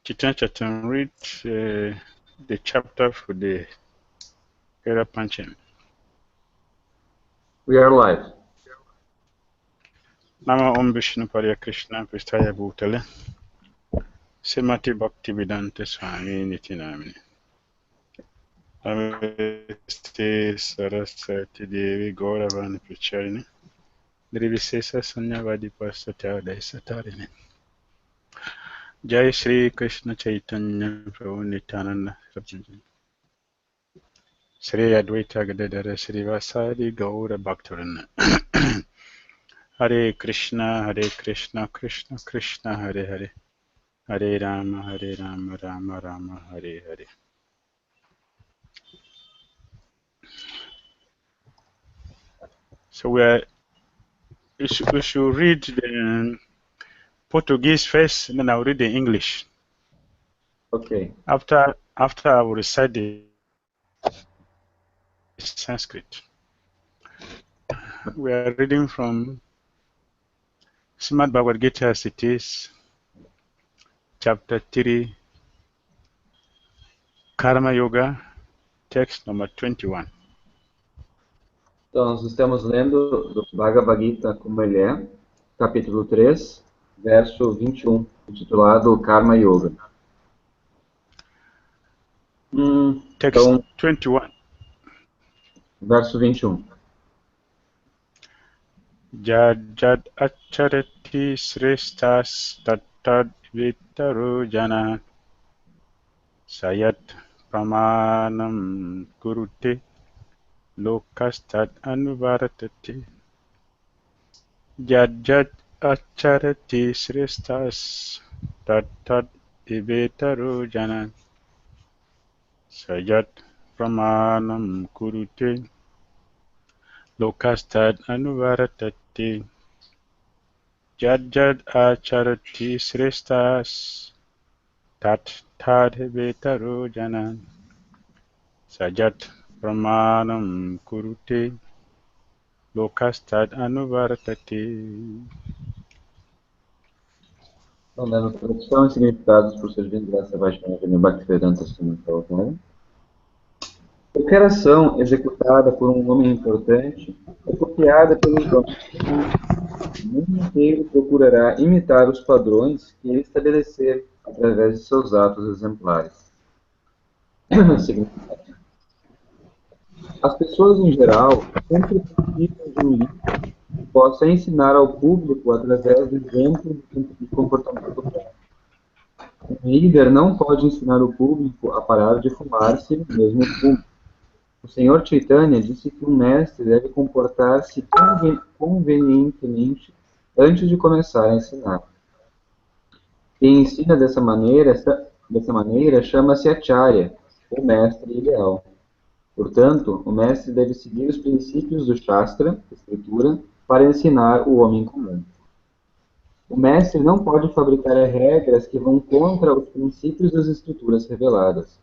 Chitan, read the chapter for the Era Panchen. We are live. Nama Om Vishnu Parya Krishna Pristaya Bhutale Semati Bhakti Vedanta Swami Nitinamini Namaste Saraswati Devi Gauravani Pracharini Nirvisesa Sanyavadi Pasatya Satarini Jai Shri Krishna Chaitanya Prabhu Nityananda Sri Advaita Gadadara Sri Vasadi Gaura Bhaktarana Hare Krishna, Krishna Krishna, Hare Hare, Hare Rama, Rama Rama, Hare Hare. So we should read the Portuguese first, and then I'll read the English. Okay. After I will recite the Sanskrit. We are reading from Srimad Bhagavad Gita as it is, chapter 3, Karma Yoga, text number 21. Então, nós estamos lendo do Bhagavad Gita como ele é, capítulo 3, verso 21, intitulado Karma Yoga. Text Então, 21. verso 21. Jad acharati srestas tattad vitaru jana sayat pramanam kurute lokastad anuvaratati. Jad acharati srestas tattad vitaru jana sayat pramanam kurute lokastad anuvaratati. Jad acharati srestas tattad vitaru jana sajat pramanam kurute lokastad anuvaratati. Então, dando tradução e significados por servindo graça Vaishnava Bhakti Vedanta Swami Prabhupada. Qualquer ação executada por um homem importante é copiada pelos homens. O mundo inteiro procurará imitar os padrões que ele estabelecer através de seus atos exemplares. As pessoas, em geral, sempre precisam de um livro que possa ensinar ao público através do exemplo de comportamento prático. Um líder não pode ensinar o público a parar de fumar se ele mesmo fuma. O Senhor Chaitanya disse que um mestre deve comportar-se convenientemente antes de começar a ensinar. Quem ensina dessa maneira chama-se Acharya, o mestre ideal. Portanto, o mestre deve seguir os princípios do Shastra, escritura, para ensinar o homem comum. O mestre não pode fabricar regras que vão contra os princípios das escrituras reveladas.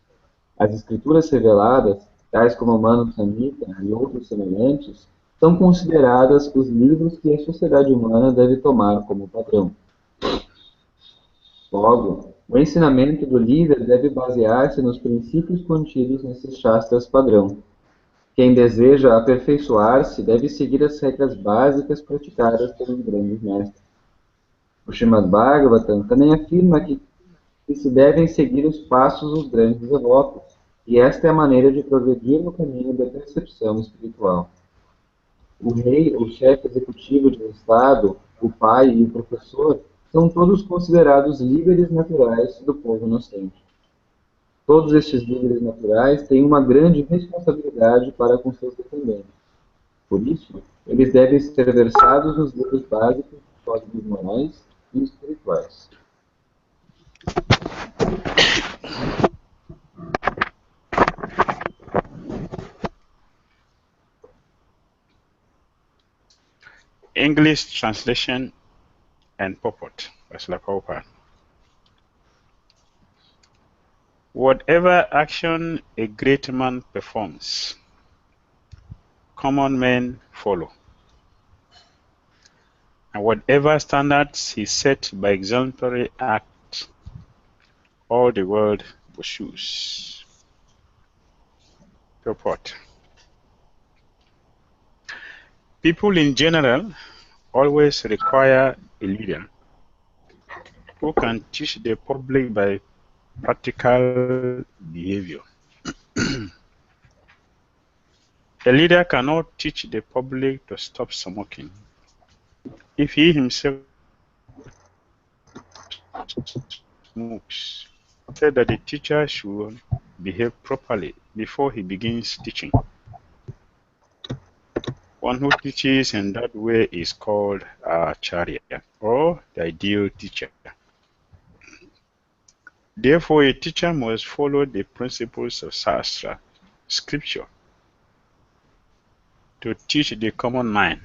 As escrituras reveladas, tais como o Manu Samhita e outros semelhantes, são consideradas os livros que a sociedade humana deve tomar como padrão. Logo, o ensinamento do líder deve basear-se nos princípios contidos nesses shastras padrão. Quem deseja aperfeiçoar-se deve seguir as regras básicas praticadas pelos grandes mestres. O Srimad Bhagavatam também afirma que se devem seguir os passos dos grandes devotos, e esta é a maneira de progredir no caminho da percepção espiritual. O rei, o chefe executivo de um estado, o pai e o professor são todos considerados líderes naturais do povo inocente. Todos estes líderes naturais têm uma grande responsabilidade para com seus dependentes. Por isso, eles devem ser versados nos livros básicos dos códigos morais e espirituais. English translation and purport by Srila Prabhupada. Whatever action a great man performs, common men follow. And whatever standards he set by exemplary act, all the world pursues. Purport. People in general always require a leader who can teach the public by practical behavior. A leader cannot teach the public to stop smoking if he himself smokes. Said that the teacher should behave properly before he begins teaching. One who teaches in that way is called a acharya, or the ideal teacher. Therefore, a teacher must follow the principles of Shastra, scripture, to teach the common mind.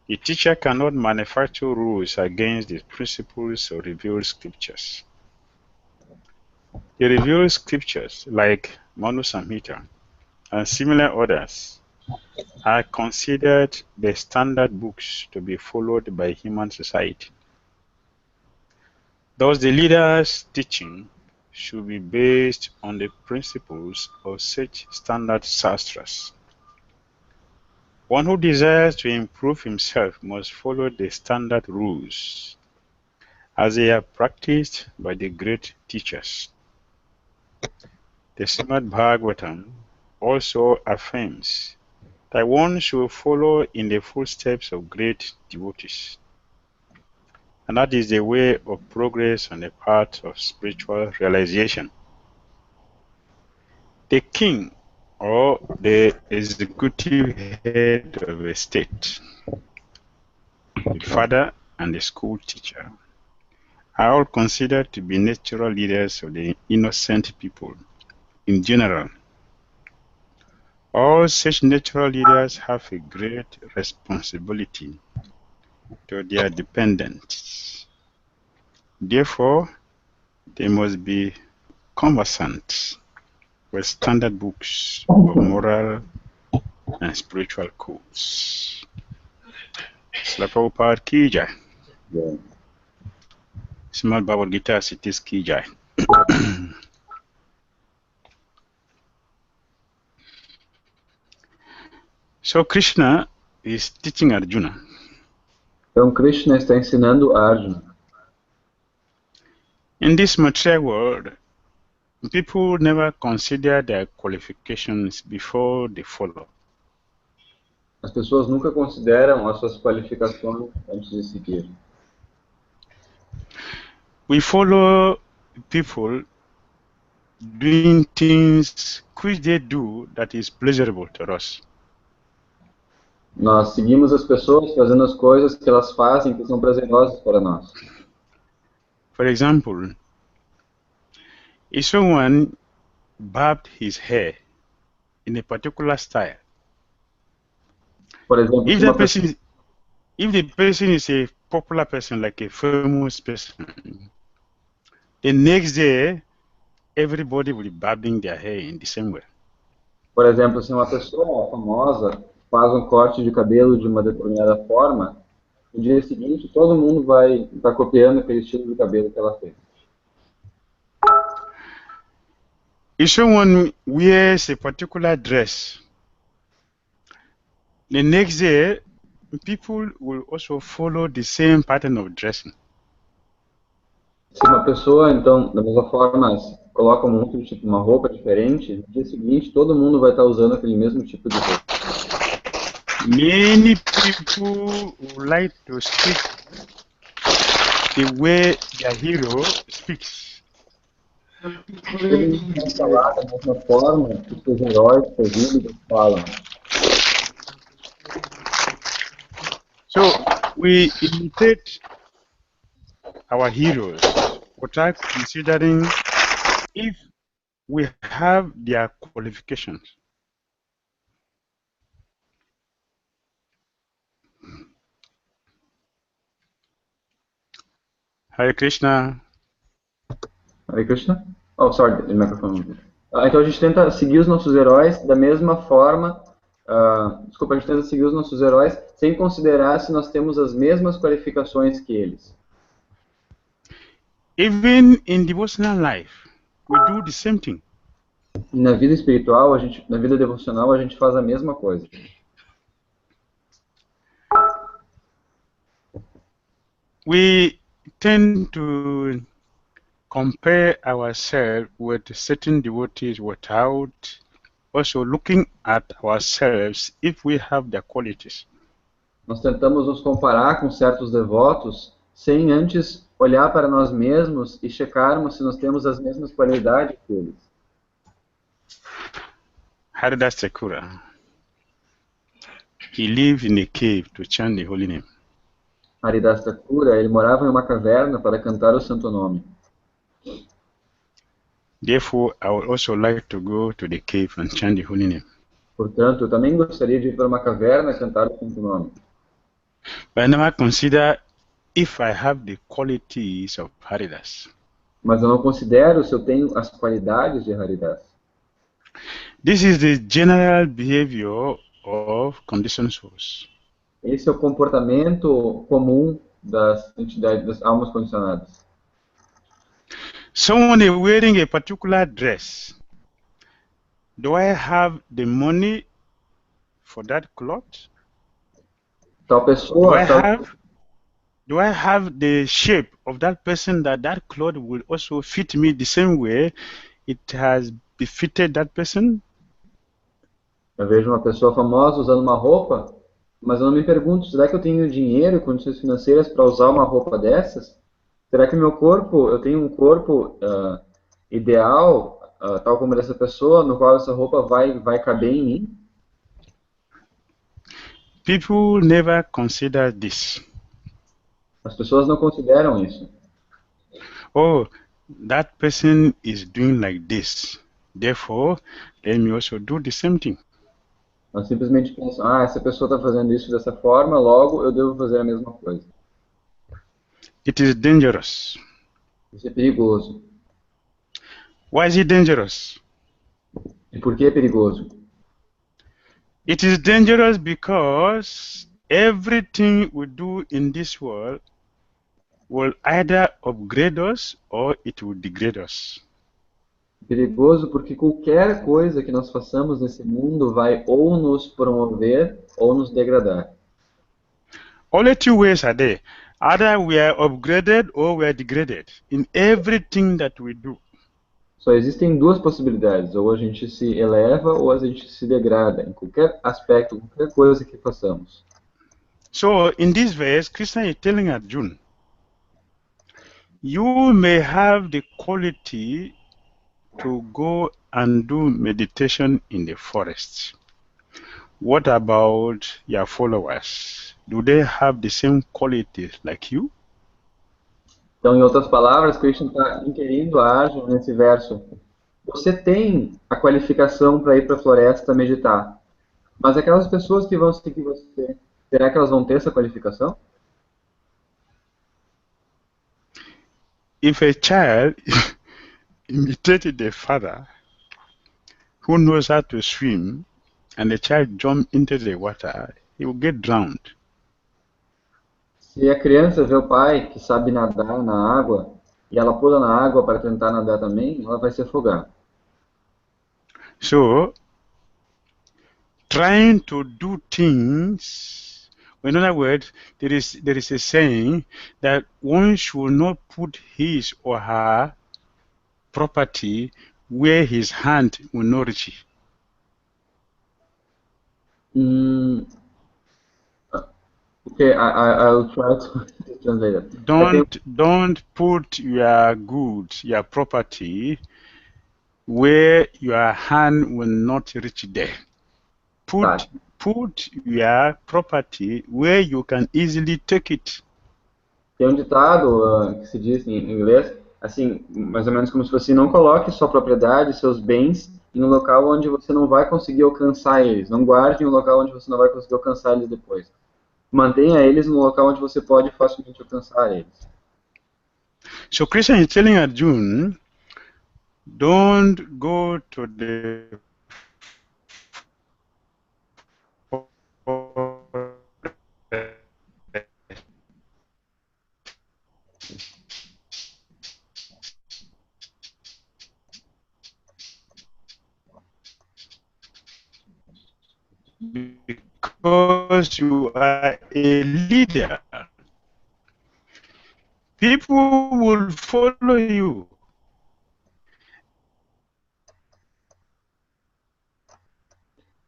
The teacher cannot manufacture rules against the principles of revealed scriptures. The revealed scriptures, like Manu Samhita and similar others, are considered the standard books to be followed by human society. Thus, the leader's teaching should be based on the principles of such standard shastras. One who desires to improve himself must follow the standard rules, as they are practiced by the great teachers. The Srimad Bhagavatam also affirms that one should follow in the footsteps of great devotees, and that is the way of progress on the path of spiritual realization. The king or the executive head of a state, the father and the school teacher are all considered to be natural leaders of the innocent people in general. All such natural leaders have a great responsibility to their dependents. Therefore, they must be conversant with standard books of moral and spiritual codes. Srila Prabhupada ki jai. Srimad Bhagavad Gita Siddhis ki jai. So Krishna is teaching Arjuna. Então Krishna está ensinando Arjuna. In this material world, people never consider their qualifications before they follow. As pessoas nunca consideram as suas qualificações antes de seguir. We follow people doing things which they do that is pleasurable to us. Nós seguimos as pessoas fazendo as coisas que elas fazem que são prazerosas para nós. For example, if someone barbed his hair in a particular style, Por exemplo, if the uma person is a popular person, like a famous person, the next day everybody will be barbing their hair in the same way. Por exemplo, se uma pessoa famosa faz um corte de cabelo de uma determinada forma, no dia seguinte todo mundo vai estar copiando aquele estilo de cabelo que ela fez. If someone wears a particular dress, the next day people will also follow the same pattern of dressing. Se uma pessoa, então, da mesma forma, coloca um outro tipo, uma roupa diferente, no dia seguinte todo mundo vai estar usando aquele mesmo tipo de roupa. Many people would like to speak the way their hero speaks. Todo mundo vai falar da mesma forma que os heróis, seus ídolos falam. So we imitate our heroes without considering if we have their qualifications. Hare Krishna. Hare Krishna? Oh, sorry, the microphone. Então a gente tenta seguir os nossos heróis da mesma forma Desculpa, a gente tenta seguir os nossos heróis sem considerar se nós temos as mesmas qualificações que eles. Even in devotional life, we do the same thing. E na vida espiritual, na vida devocional, a gente faz a mesma coisa. We tend to compare ourselves with certain devotees without also looking at ourselves if we have their qualities. Nós tentamos nos comparar com certos devotos sem antes olhar para nós mesmos e checarmos se nós temos as mesmas qualidades que eles. Haridas Thakura, he lived in a cave to chant the holy name. Haridas Thakura, ele morava em uma caverna para cantar o santo nome. Therefore, I would also like to go to the cave and chant the holy name. Portanto, eu também gostaria de ir para uma caverna e cantar o santo nome. But I never consider if I have the qualities of Haridas. Mas eu não considero se eu tenho as qualidades de Haridas. This is the general behavior of conditioned souls. Esse é o comportamento comum das entidades, das almas condicionadas. Someone is wearing a particular dress. Do I have the money for that cloth? Tal pessoa, do I have the shape of that person that cloth will also fit me the same way it has befitted that person? eu vejo uma pessoa famosa usando uma roupa, mas eu não me pergunto, será que eu tenho dinheiro e condições financeiras para usar uma roupa dessas? Será que eu tenho um corpo ideal, tal como dessa pessoa, no qual essa roupa vai caber em mim? People never consider this. As pessoas não consideram isso. Oh, that person is doing like this. Therefore, let me also do the same thing. Nós simplesmente pensam, essa pessoa está fazendo isso dessa forma, logo eu devo fazer a mesma coisa. It is dangerous. Isso é perigoso. Why is it dangerous? E por que é perigoso? It is dangerous because everything we do in this world will either upgrade us or it will degrade us. Perigoso porque qualquer coisa que nós façamos nesse mundo vai ou nos promover ou nos degradar. Only two ways are there. Either we are upgraded or we are degraded in everything that we do. Só existem duas possibilidades, ou a gente se eleva ou a gente se degrada, em qualquer aspecto, qualquer coisa que façamos. So, in this verse, Krishna is telling Arjuna, you may have the quality to go and do meditation in the forest. What about your followers? Do they have the same qualities like you? Então, em outras palavras, Krishna está inquirindo a Arjuna nesse verso. Você tem a qualificação para ir para a floresta meditar, mas aquelas pessoas que vão seguir você, será que elas vão ter essa qualificação? If a child imitated the father who knows how to swim and the child jump into the water, he will get drowned. Se a criança vê o pai que sabe nadar na água e ela pula na água para tentar nadar também, ela vai se afogar. So, trying to do things, in other words, there is a saying that one should not put his or her property where his hand will not reach. Okay, I'll try to translate it. Don't put your goods, your property, where your hand will not reach there. Put your property where you can easily take it. Tem um ditado que se diz em inglês, assim, mais ou menos como se fosse, não coloque sua propriedade, seus bens, em um local onde você não vai conseguir alcançar eles. Não guarde em um local onde você não vai conseguir alcançar eles depois. Mantenha eles no local onde você pode facilmente alcançar eles. So Krishna is telling Arjuna, don't go to the because you are a leader, people will follow you.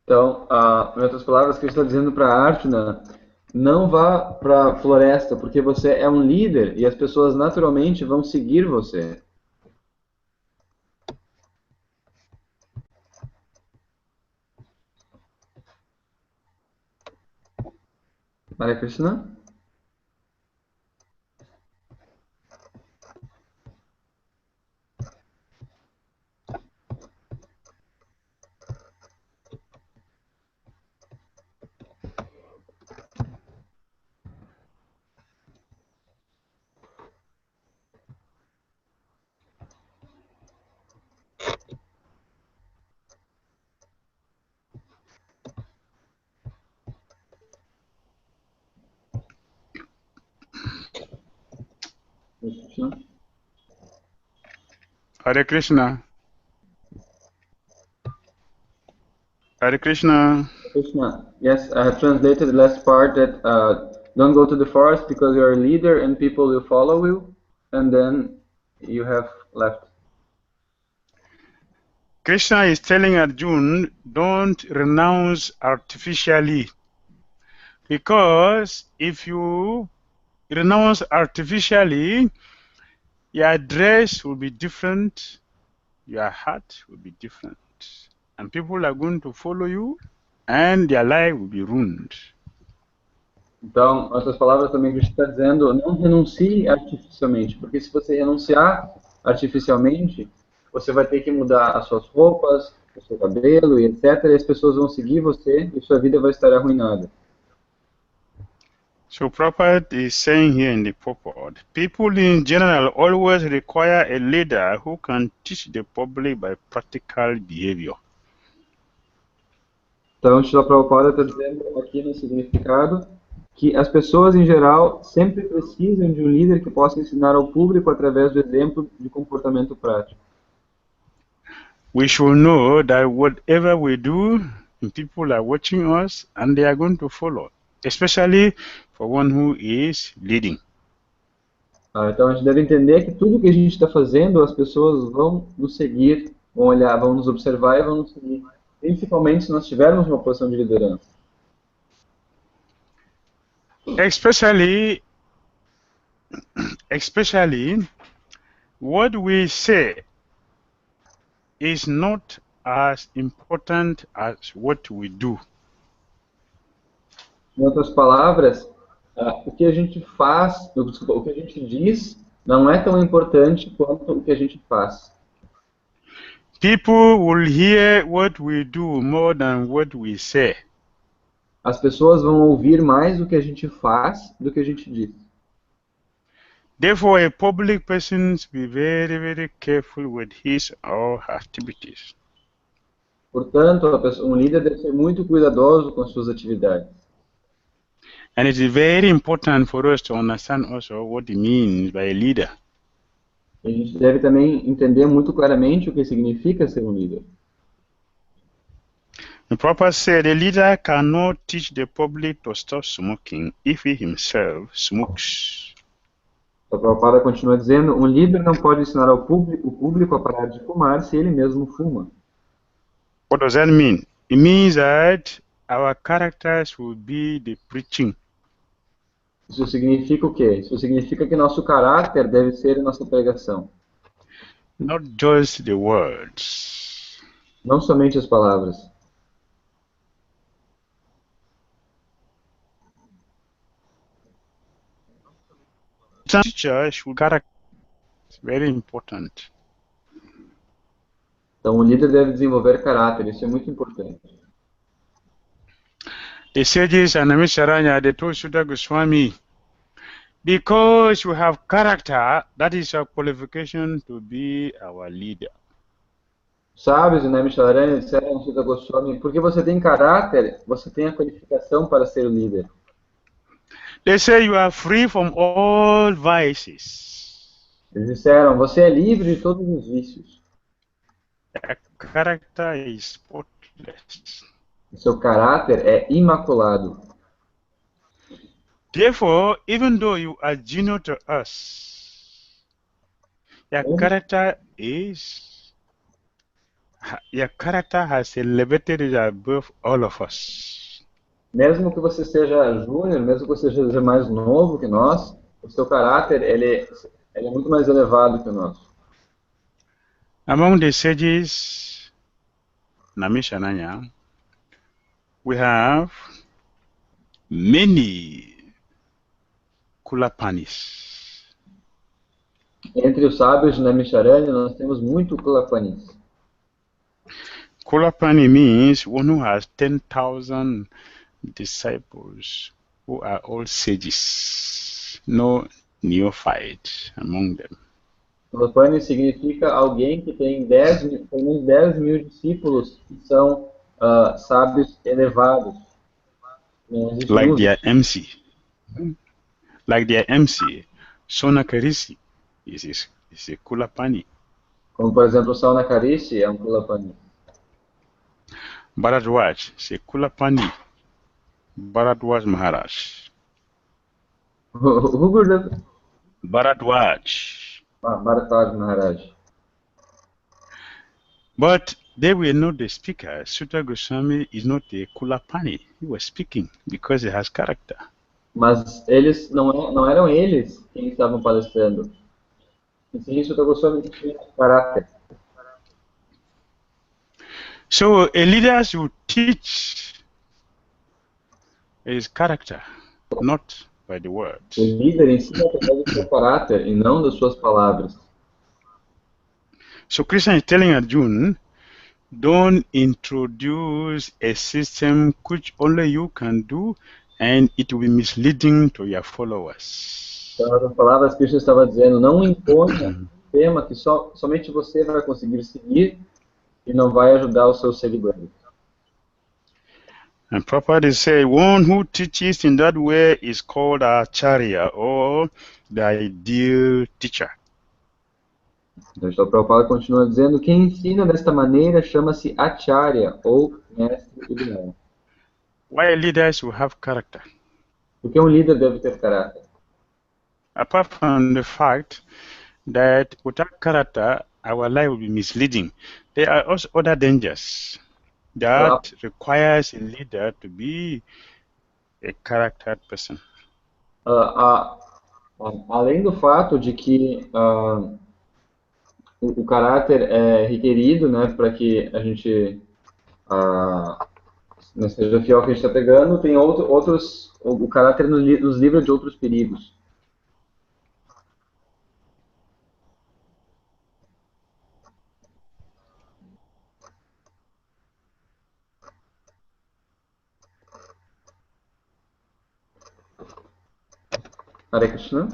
Então, em outras palavras, o que ele está dizendo para a Arjuna, não vá para a floresta, porque você é um líder e as pessoas naturalmente vão seguir você. Hare Krishna? Krishna? Hare Krishna. Hare Krishna. Krishna, yes, I have translated the last part that don't go to the forest because you're a leader and people will follow you, and then you have left. Krishna is telling Arjuna, don't renounce artificially. Because if you renounce artificially, your dress will be different, your heart will be different. And people are going to follow you, and their life will be ruined. Então, essas palavras também que a gente está dizendo, não renuncie artificialmente, porque se você renunciar artificialmente, você vai ter que mudar as suas roupas, o seu cabelo e etc. E as pessoas vão seguir você e sua vida vai estar arruinada. So Prabhupada is saying here in the purport, people in general always require a leader who can teach the public by practical behavior. Então, Srila Prabhupada está dizendo aqui no significado que as pessoas, em geral, sempre precisam de um líder que possa ensinar ao público através do exemplo de comportamento prático. We should know that whatever we do, people are watching us and they are going to follow, especially for one who is leading. Então, a gente deve entender que tudo que a gente está fazendo, as pessoas vão nos seguir, vão olhar, vão nos observar e vão nos seguir, principalmente se nós tivermos uma posição de liderança. Especially what we say is not as important as what we do. Em outras palavras, o que a gente faz, o que a gente diz, não é tão importante quanto o que a gente faz. People will hear what we do more than what we say. As pessoas vão ouvir mais o que a gente faz do que a gente diz. Therefore, a public person must be very, very careful with his or her activities. Portanto, um líder deve ser muito cuidadoso com as suas atividades. And it is very important for us to understand also what it means by a leader. A gente deve também entender muito claramente o que significa ser um líder. The Prabhupada said a leader cannot teach the public to stop smoking if he himself smokes. O Prabhupada continua dizendo, um líder não pode ensinar ao público a parar de fumar se ele mesmo fuma. What does that mean? It means that our characters will be the preaching. Isso significa o quê? Isso significa que nosso caráter deve ser a nossa pregação. Not just the words. Não somente as palavras. Teacher should character. It's very important. Então, o líder deve desenvolver caráter, isso é muito importante. The sages and Amisharanya, they told Sudha Goswami, because you have character, that is your qualification to be our leader. Sábios e Naimisharanya disseram ao Sudha Goswami, porque você tem caráter, você tem a qualificação para ser o líder. They say you are free from all vices. Eles disseram, você é livre de todos os vícios. Your character is spotless. Seu caráter é imaculado. Therefore, even though you are junior to us, your character has elevated you above all of us. Mesmo que você seja júnior, mesmo que você seja mais novo que nós, o seu caráter ele é muito mais elevado que o nosso. Among the sages, Namishananya, we have many Kulapanis. Entre os sábios de Naimisharanya, nós temos muito Kulapanis. Kulapani means one who has 10,000 disciples who are all sages, no neophyte among them. Kulapani significa alguém que tem pelo menos 10 mil discípulos que são sábios elevados. Like their MC. Like their MC, Sonakarisi is a Kulapani. Como, por exemplo, o Saunakarishi é um Kulapani. Bharadwaj is a Kulapani. Bharadwaj Maharaj. Who Gurudev? Bharadwaj. Bharadwaj Maharaj. But they were not the speaker. Sutta Goswami is not a Kulapani. He was speaking because he has character. Mas eles não eram eles quem estavam palestrando. Isso Sutta Goswami tinha caráter. So a leader should teach his character, not by the words. O líder ensina através do seu caráter e não das suas palavras. So Krishna is telling Arjuna, don't introduce a system which only you can do and it will be misleading to your followers. Então, nas palavras, Krishna estava dizendo, não imponha um tema que somente você vai conseguir seguir e não vai ajudar os seus seguidores. And Prabhupada say, one who teaches in that way is called Acharya, or the ideal teacher. Então, o Prabhupada continua dizendo, quem ensina desta maneira chama-se Acharya, ou mestre ideal. Why leaders will have character? Porque um líder deve ter caráter. Apart from the fact that without character, our life will be misleading, there are also other dangers that requires a leader to be a charactered person. Além do fato de que o caráter é requerido, né, para que a gente seja fiel ao que a gente está pegando, tem o caráter nos livra de outros perigos. Hare Krishna.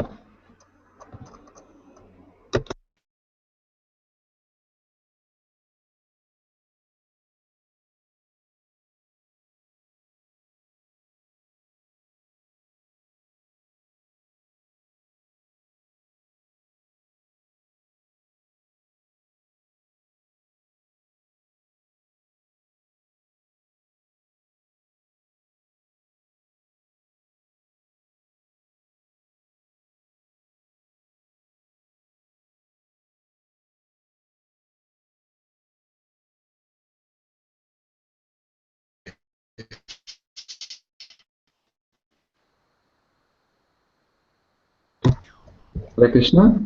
Hare Krishna.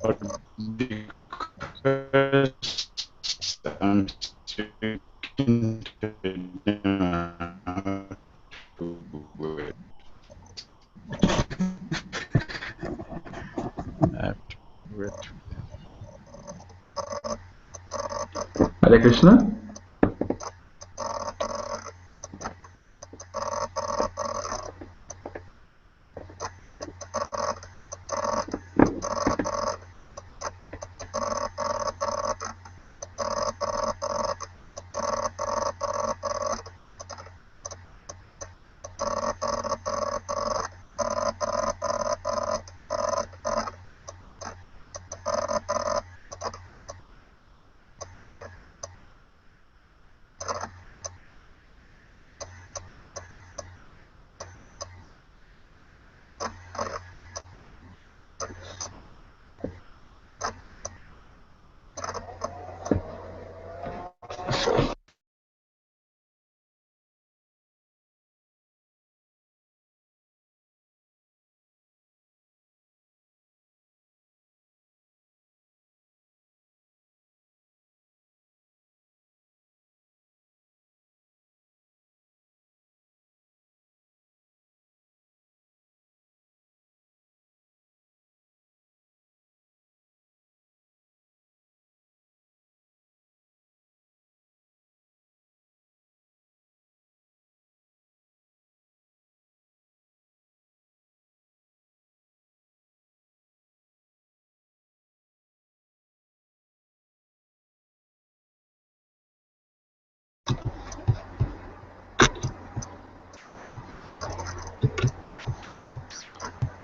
But because I'm speaking to them to wait. I have to wait. Hare Krishna.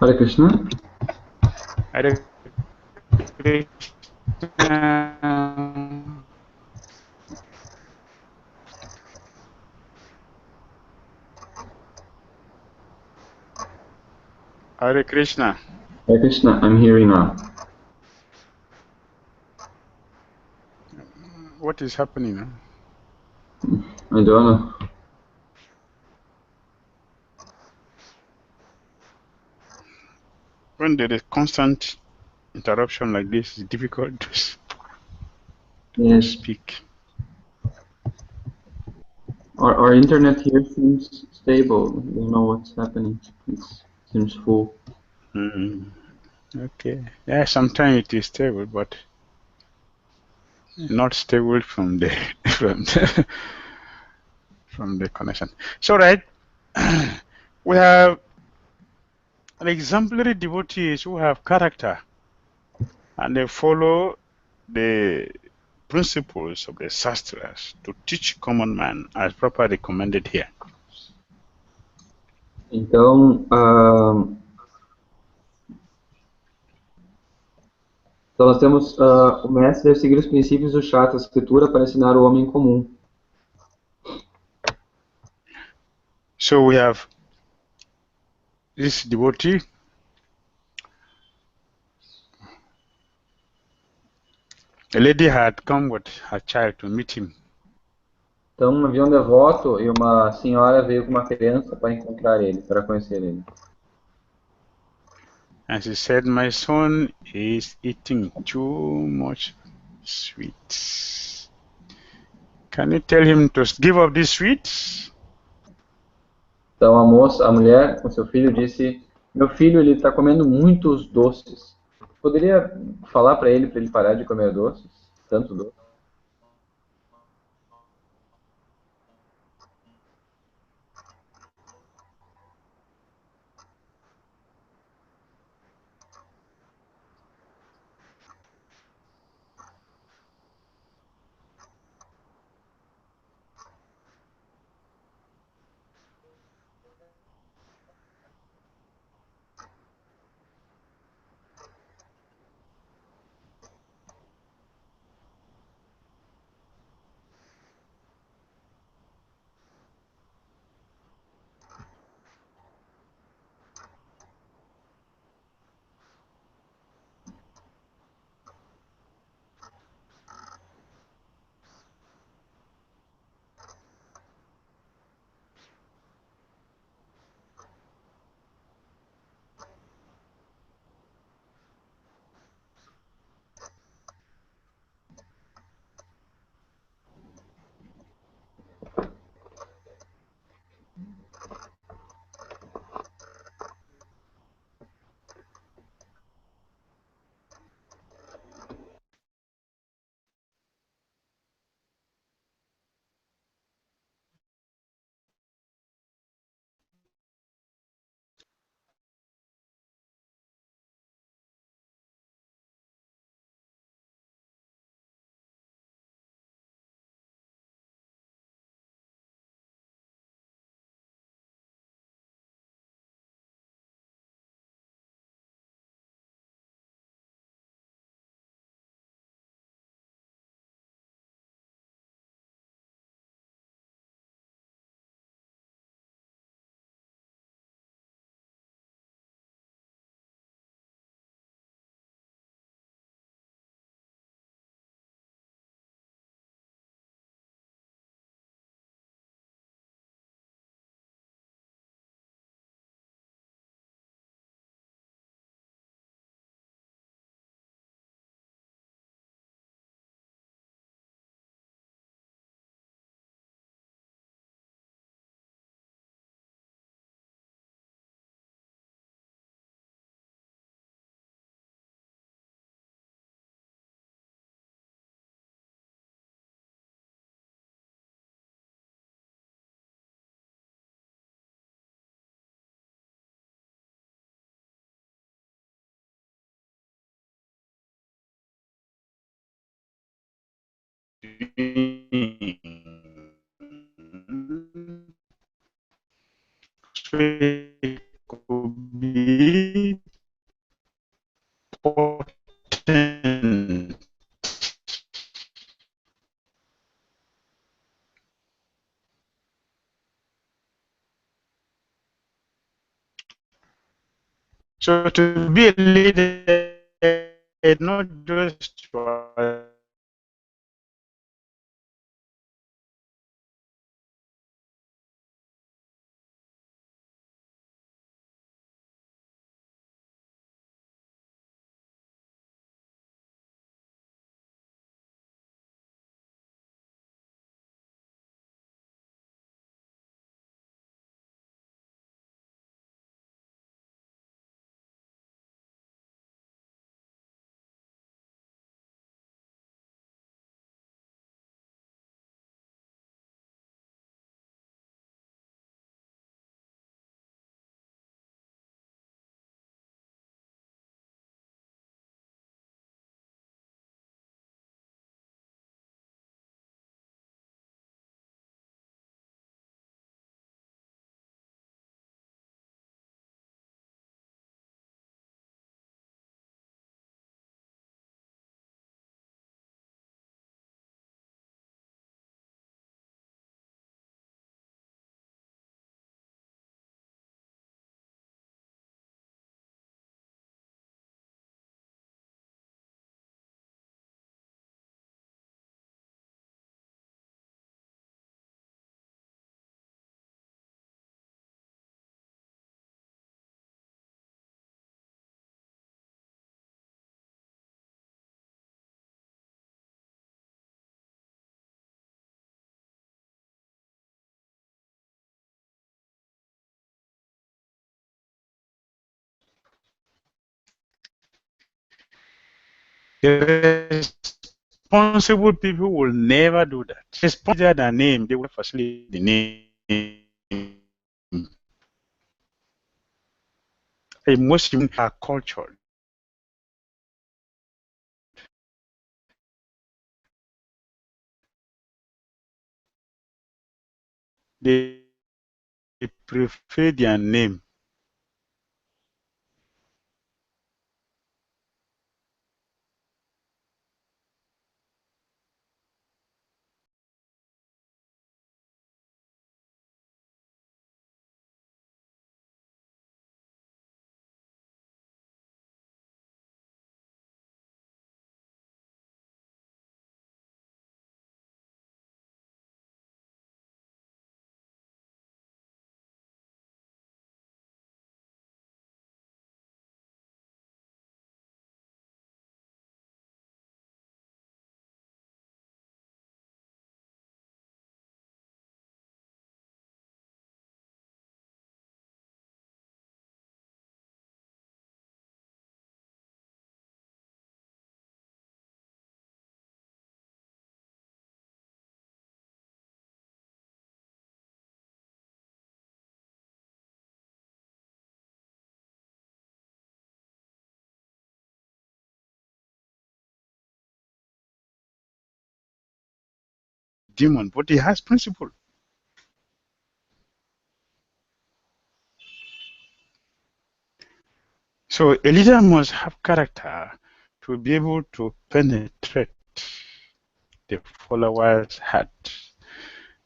Hare Krishna. Hare Krishna. Hare Krishna. Hare Krishna, I'm hearing now. What is happening now? I don't know. When there is constant interruption like this, it's difficult to Yes. speak. Our internet here seems stable. I don't know what's happening. It seems full. Okay. Yeah, sometimes it is stable, but not stable from the from the connection. So, right, we have an exemplary devotees who have character and they follow the principles of the Shastras to teach common man as properly recommended here. Então, então nós temos o mestre deve seguir os princípios do Shastra, a escritura, para ensinar o homem comum. So we have this devotee. A lady had come with her child to meet him. Então havia um devoto e uma senhora veio com uma criança para encontrar ele, para conhecer ele. And she said, my son is eating too much sweets. Can you tell him to give up these sweets? Então a mulher com seu filho disse, meu filho ele está comendo muitos doces. Poderia falar para ele parar de comer doces? Tanto doce? be potent. So to be a leader is not just the responsible people will never do that. Responsible their name, they will facilitate the name. Most humans are cultured. They prefer their name. Demon, but he has principle. So a leader must have character to be able to penetrate the follower's heart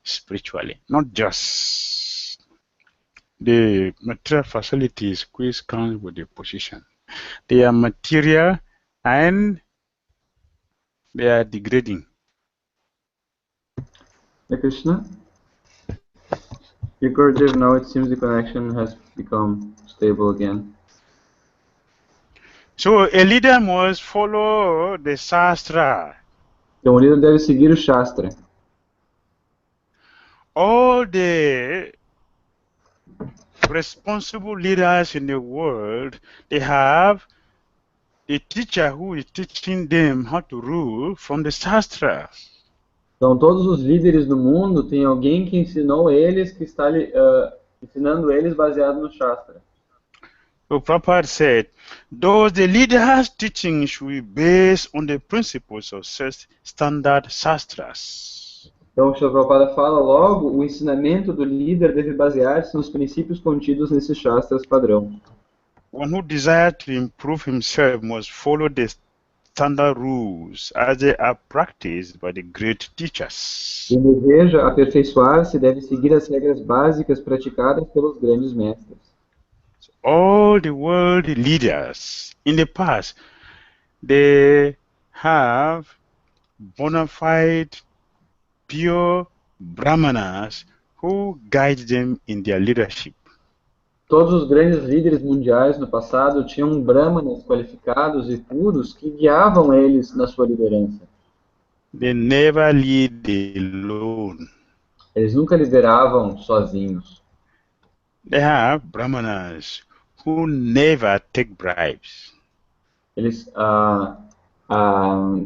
spiritually, not just the material facilities which comes with the position. They are material and they are degrading. Hare Krishna. Gurdev, now it seems the connection has become stable again. So a leader must follow the Shastra. Então o líder deve seguir o Shastra. All the responsible leaders in the world, they have the teacher who is teaching them how to rule from the Shastra. Então todos os líderes do mundo têm alguém que ensinou eles, que está ensinando eles baseado no Shastra. So Prabhupada said, those the leaders' teaching should be based on the principles of such standard Shastras. Então o Srila Prabhupada fala logo, o ensinamento do líder deve basear-se nos princípios contidos nesses Shastras padrão. One who desires to improve himself must follow the standard rules as they are practiced by the great teachers. Quem deseja aperfeiçoar-se deve seguir as regras básicas praticadas pelos grandes mestres. All the world leaders in the past, they have bona fide, pure brahmanas who guide them in their leadership. Todos os grandes líderes mundiais no passado tinham brahmanas qualificados e puros que guiavam eles na sua liderança. They never lead alone. Eles nunca lideravam sozinhos. They have brahmanas who never take bribes. Eles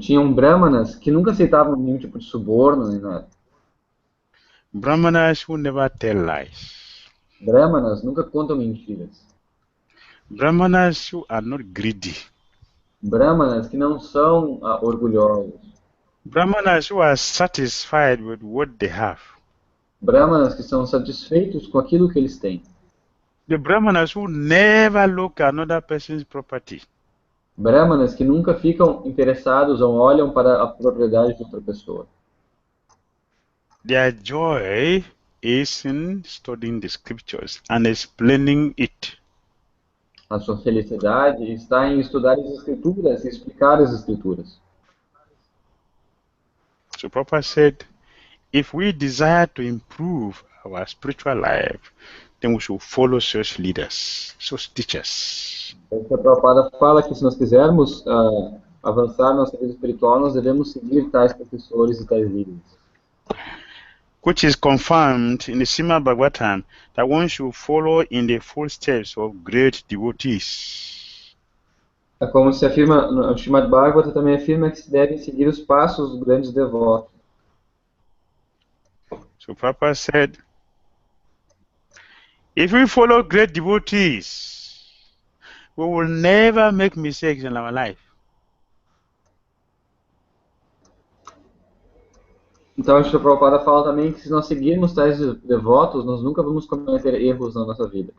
tinham brahmanas que nunca aceitavam nenhum tipo de suborno nem nada. Brahmanas who never tell lies. Brahmanas nunca contam mentiras. Brahmanas who are not greedy. Brahmanas que não são orgulhosos. Brahmanas who are satisfied with what they have. Brahmanas que são satisfeitos com aquilo que eles têm. The Brahmanas who never look at another person's property. Brahmanas que nunca ficam interessados ou olham para a propriedade de outra pessoa. Their joy is in studying the scriptures and explaining it. A sua felicidade está em estudar as escrituras e explicar as escrituras. So Prabhupada said, if we desire to improve our spiritual life, then we should follow such leaders, such teachers. O Prabhupada fala que se nós quisermos avançar na nossa vida espiritual, nós devemos seguir tais professores e tais líderes. Which is confirmed in the Srimad Bhagavatam that one should follow in the footsteps of great devotees. É como se afirma, no Srimad Bhagavata também afirma que se devem seguir os passos dos grandes devotos. So Prabhupada said, if we follow great devotees, we will never make mistakes in our life. Então, o Srila Prabhupada fala também que se nós seguirmos tais devotos, nós nunca vamos cometer erros na nossa vida.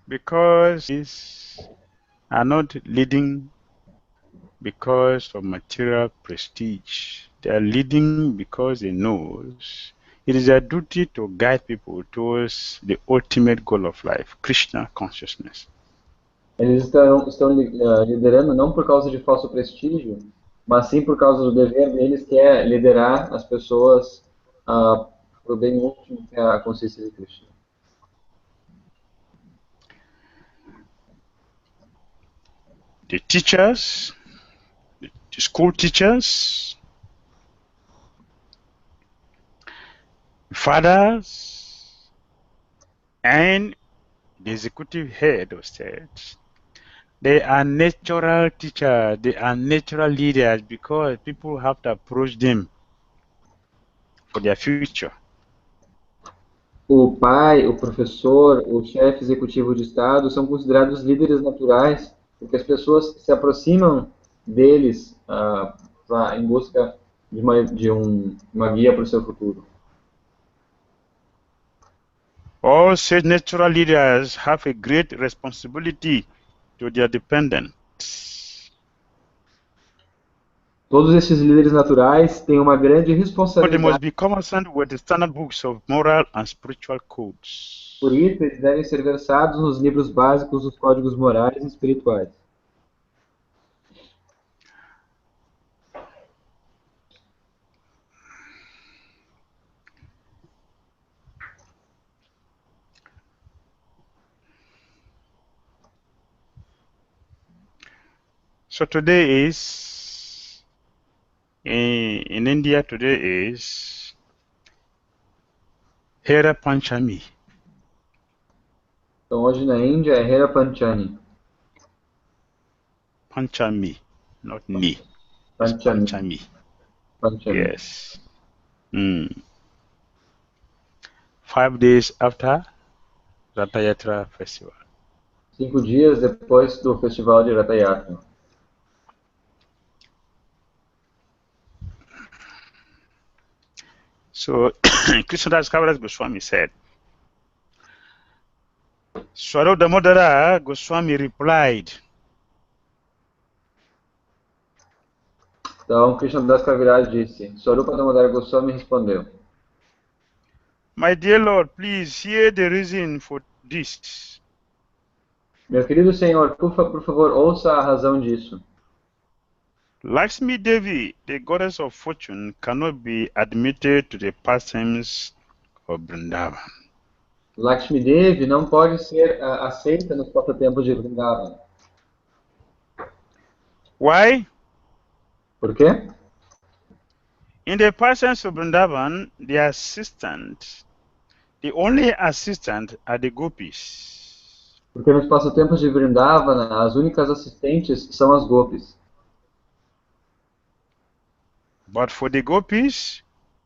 Because these are not leading because of material prestige. They are leading because they know it is their duty to guide people towards the ultimate goal of life, Krishna consciousnness. Eles estão liderando não por causa de falso prestígio, mas sim por causa do dever deles, que é liderar as pessoas para o bem último, que é a consciência de Krishna. The teachers, the school teachers, fathers, and the executive head of state, they are natural teachers, they are natural leaders because people have to approach them for their future. O pai, o professor, o chefe executivo de Estado são considerados líderes naturais, porque as pessoas se aproximam deles em busca de uma guia para o seu futuro. All such natural leaders have a great responsibility to their dependents. Todos esses líderes naturais têm uma grande But they responsabilidade. must be conversant with the standard books of moral and spiritual codes. Por isso, eles devem ser versados nos livros básicos dos códigos morais e espirituais. So today is, in India today is Hera Panchami. Então, hoje na Índia é Hera Panchami. Panchami, not ni. It's Panchami. Panchami. Panchami. Yes. 5 days after Ratha Yatra festival. 5 dias depois do festival de Ratha Yatra. So Krishnadas Kaviraj Goswami said, Dhira Damodara Goswami replied, Então, Krishna Das Kaviraj disse, Swarupa Damodara Goswami respondeu, My dear Lord, please hear the reason for this. meu querido senhor, por favor, ouça a razão disso. Lakshmi Devi, the goddess of fortune, cannot be admitted to the pastimes of Vrindavan. Lakshmi Devi não pode ser aceita nos passatempos de Vrindavan. Why? Por quê? In the pastimes of Vrindavan, the only assistant are the gopis. Porque nos passatempos de Vrindavana, as únicas assistentes são as gopis. But for the gopis,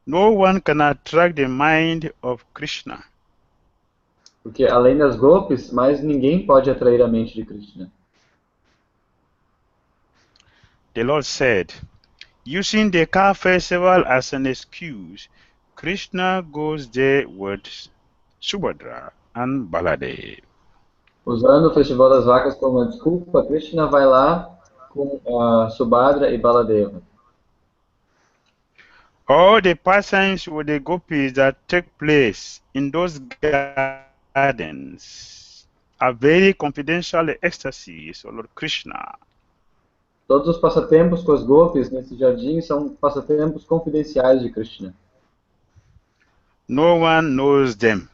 no one can attract the mind of Krishna. Porque além das gopis, mais ninguém pode atrair a mente de Krishna. The Lord said, using the car festival as an excuse, Krishna goes there with Subhadra and Baladev. Usando o Festival das Vacas como uma desculpa, Krishna vai lá com Subhadra e Baladeva. All the pastimes with the gopis that take place in those gardens are very confidential ecstasies of Lord Krishna. Todos os passatempos com as gopis nesse jardim são passatempos confidenciais de Krishna. No one knows them.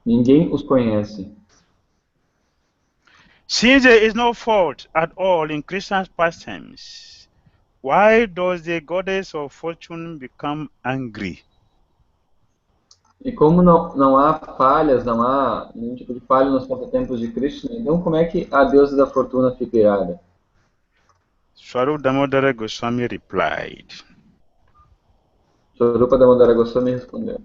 Ninguém os conhece. Since there is no fault at all in Krishna's pastimes, why does the goddess of fortune become angry? E como não há falhas, não há nenhum tipo de falha nos passatempos de Krishna, então como é que a deusa da fortuna fica irada? Dhira Damodara Goswami replied, Swarupa Damodara Goswami respondeu,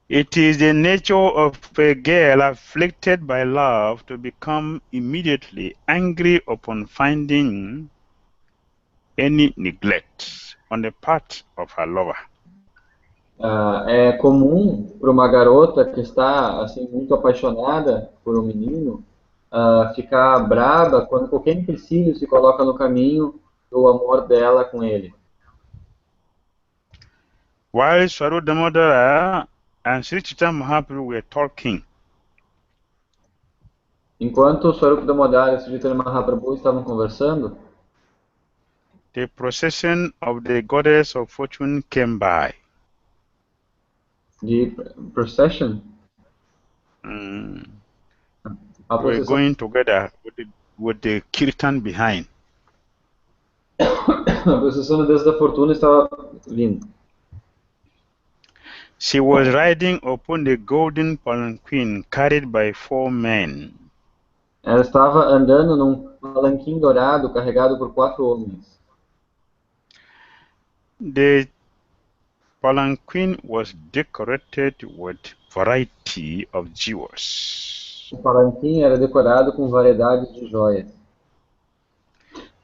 it is the nature of a girl afflicted by love to become immediately angry upon finding any neglect on the part of her lover. É comum para uma garota que está assim muito apaixonada por um menino ficar braba quando qualquer empecilho se coloca no caminho do amor dela com ele. While Dhira Damodara and Sri Chaitanya Mahaprabhu were talking, Enquanto Swarupa Damodara e Sri Chaitanya Mahaprabhu estavam conversando, the procession of the goddess of fortune came by. de procession, A a They were procissão, going together with the kirtan behind. a procissão da deusa da fortuna estava vindo. She was riding upon the golden palanquin carried by 4 men. Ela estava andando num palanquim dourado carregado por 4 homens. The palanquin was decorated with variety of jewels. O palanquim era decorado com variedades de joias.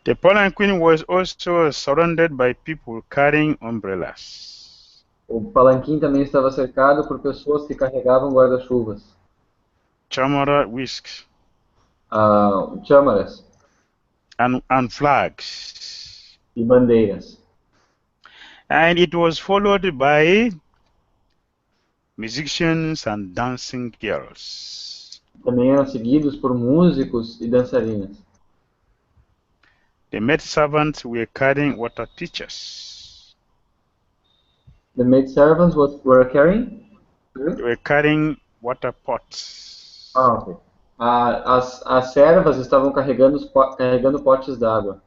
The palanquin was also surrounded by people carrying umbrellas. O palanquim também estava cercado por pessoas que carregavam guarda-chuvas, Chamara whisks chamaras and flags. e bandeiras. And it was followed by musicians and dancing girls. Também eram seguidos por músicos e dançarinas. The maidservants were carrying water pitchers. The maidservants were carrying? They were carrying water pots. Okay. As servas estavam carregando potes d'água.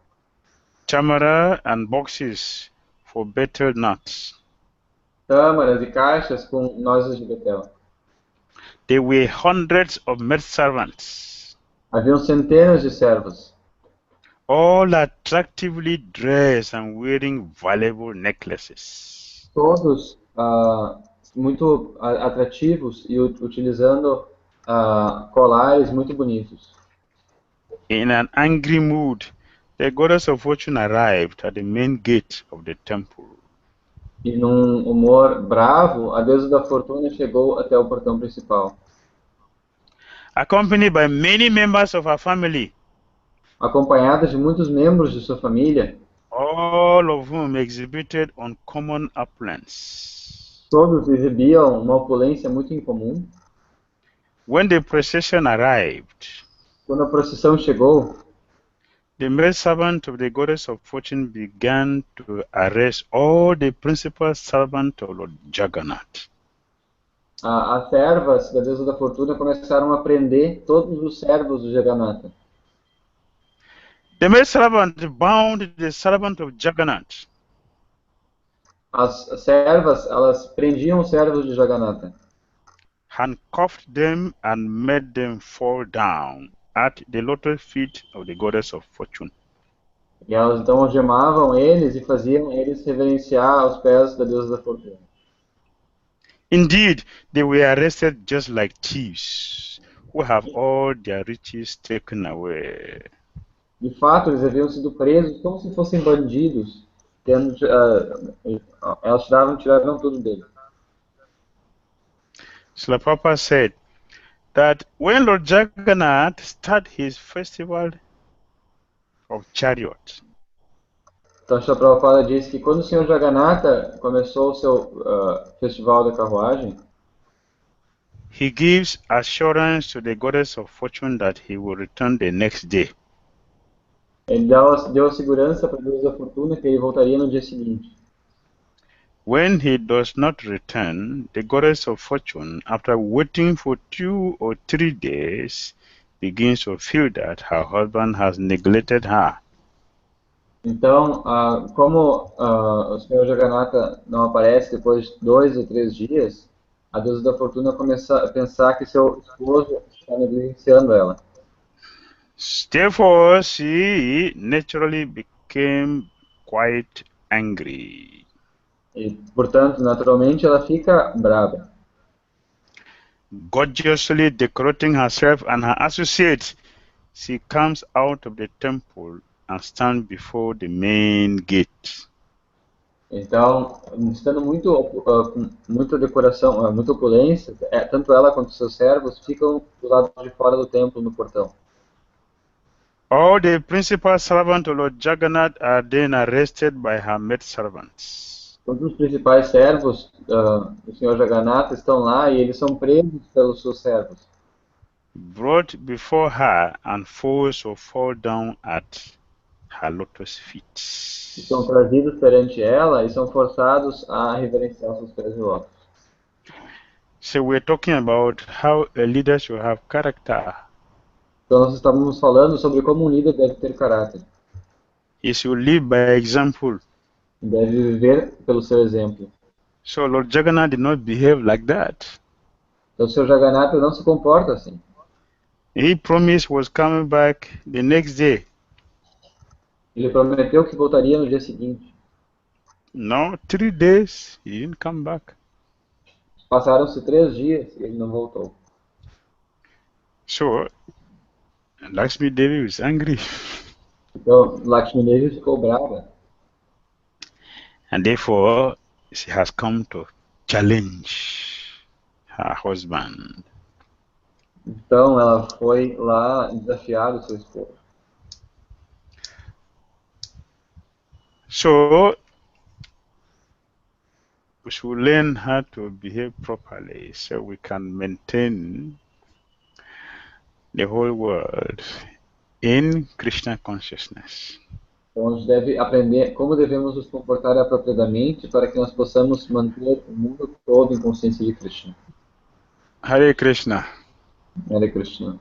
Chamara and boxes for betel nuts. Câmaras e caixas com nozes de betel. There were hundreds of maidservants, Haviam centenas de servos, all attractively dressed and wearing valuable necklaces. todos muito atrativos e utilizando colares muito bonitos. In an angry mood, the goddess of fortune arrived at the main gate of the temple. E num humor bravo, a deusa da fortuna chegou até o portão principal. accompanied by many members of her family, acompanhada de muitos membros de sua família, all of whom exhibited uncommon opulence. todos exibiam uma opulência muito incomum. When the procession arrived, Quando a procissão chegou, the maidservant of the goddess of fortune began to arrest all the principal servants of Lord Jagannath. as servas da deusa da fortuna começaram a prender todos os servos do Jagannatha. The maidservant bound the servant of Jagannath. As servas, elas prendiam os servos de Jagannatha, handcuffed them and made them fall down at the lotus feet of the goddess of fortune. e elas então algemavam eles e faziam eles reverenciar aos pés da deusa da fortuna. Indeed, they were arrested just like thieves who have all their riches taken away. De fato, eles haviam sido presos como se fossem bandidos, elas tiraram tudo deles. Srila Prabhupada said that when Lord Jagannath started his festival of chariot, Então, Srila Prabhupada disse que quando o Senhor Jagannatha começou o seu festival da carruagem, he gives assurance to the goddess of fortune that he will return the next day. ele deu a segurança para a deusa da fortuna que ele voltaria no dia seguinte. When he does not return, the goddess of fortune, after waiting for 2 or 3 days, begins to feel that her husband has neglected her. Então, como o Senhor Jagannatha não aparece depois de 2 ou 3 dias, a deusa da fortuna começa a pensar que seu esposo está negligenciando ela. Therefore, she naturally became quite angry. E, portanto, naturalmente, ela fica brava. Gorgeously decorating herself and her associates, she comes out of the temple and stands before the main gate. Então, estando com muita decoração, muita opulência, tanto ela quanto seus servos ficam do lado de fora do templo, no portão. All the principal servants of Lord Jagannath are then arrested by her maidservants. Todos os principais servos do Senhor Jagannatha estão lá e eles são presos pelos seus servos. Brought before her and forced to fall down at her lotus feet. São trazidos perante ela e são forçados a reverenciar os seus pés de lótus. So we're talking about how a leader should have character. Então nós estávamos falando sobre como um líder deve ter caráter. He should live by example. Deve viver pelo seu exemplo. So Lord Jagannath did not behave like that. Então o Senhor Jagannatha não se comporta assim. He promised was coming back the next day. Ele prometeu que voltaria no dia seguinte. No, 3 days, he didn't come back. Passaram-se 3 dias e ele não voltou. So, Lakshmi Devi was angry. Então Lakshmi Devi ficou brava. And therefore, she has come to challenge her husband. Então ela foi lá desafiar o seu esposo. So, we should learn how to behave properly so we can maintain the whole world in Krishna consciousness. Então a gente deve aprender como devemos nos comportar apropriadamente para que nós possamos manter o mundo todo em consciência de Krishna. Hare Krishna. Hare Krishna.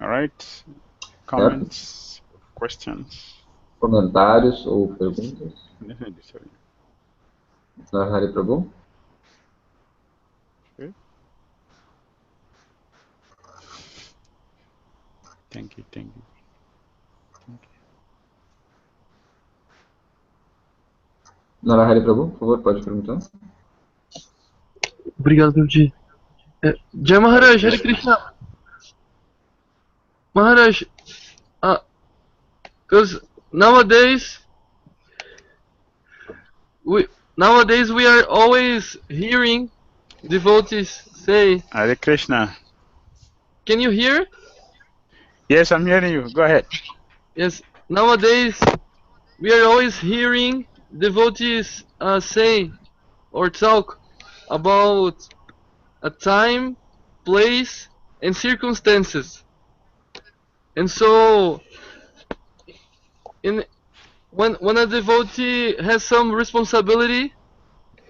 All right. Comments, questions? Comentários ou perguntas? Sorry. Hare Prabhu? Okay. Thank you. Narahari Prabhu, por favor, pode perguntar. Obrigado, Prabhuji. Jai Maharaj, Hare Krishna. Maharaj, because nowadays we are always hearing devotees say Hare Krishna. Can you hear? Yes, I'm hearing you. Go ahead. Yes. Nowadays, we are always hearing devotees say or talk about a time, place, and circumstances. And so, in when a devotee has some responsibility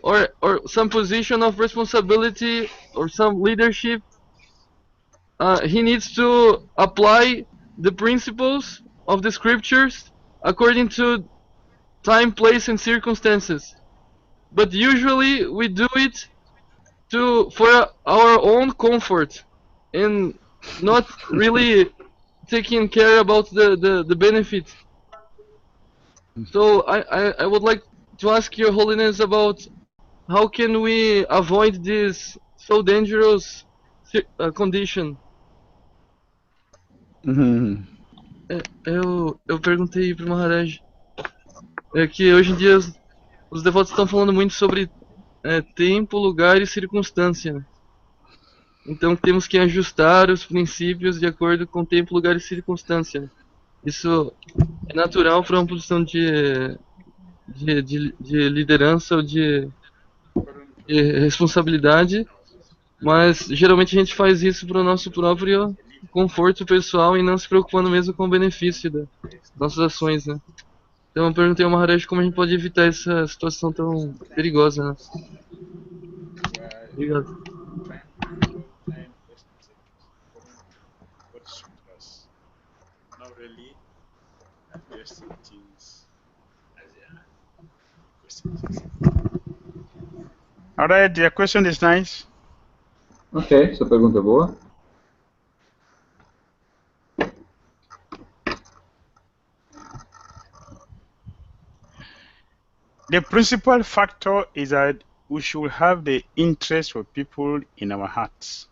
or some position of responsibility or some leadership, he needs to apply the principles of the scriptures according to time, place, and circumstances. But usually we do it for our own comfort and not really taking care about the benefit. So I would like to ask Your Holiness about how can we avoid this so dangerous condition. Mhm. Eu perguntei pro Maharaj que hoje em dia os devotos estão falando muito sobre tempo, lugar e circunstância, né? Então temos que ajustar os princípios de acordo com tempo, lugar e circunstância, né? Isso é natural para uma posição de liderança ou de responsabilidade, mas geralmente a gente faz isso para o nosso próprio conforto pessoal e não se preocupando mesmo com o benefício das nossas ações, né? Então eu perguntei ao Maharaj como a gente pode evitar essa situação tão perigosa, né? Obrigado. Not really addressing things as they are. All right, your question is nice. Ok, sua pergunta é boa. The principal factor is that we should have the interest of people in our hearts.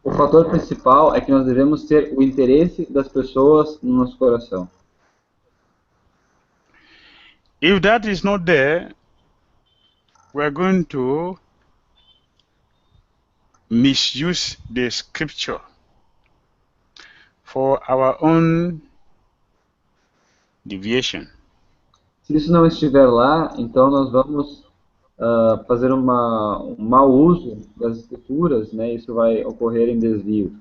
O fator principal é que nós devemos ter o interesse das pessoas no nosso coração. If that is not there, we are going to misuse the scripture for our own deviation. Se isso não estiver lá, então nós vamos fazer um mau uso das escrituras, né? Isso vai ocorrer em desvio.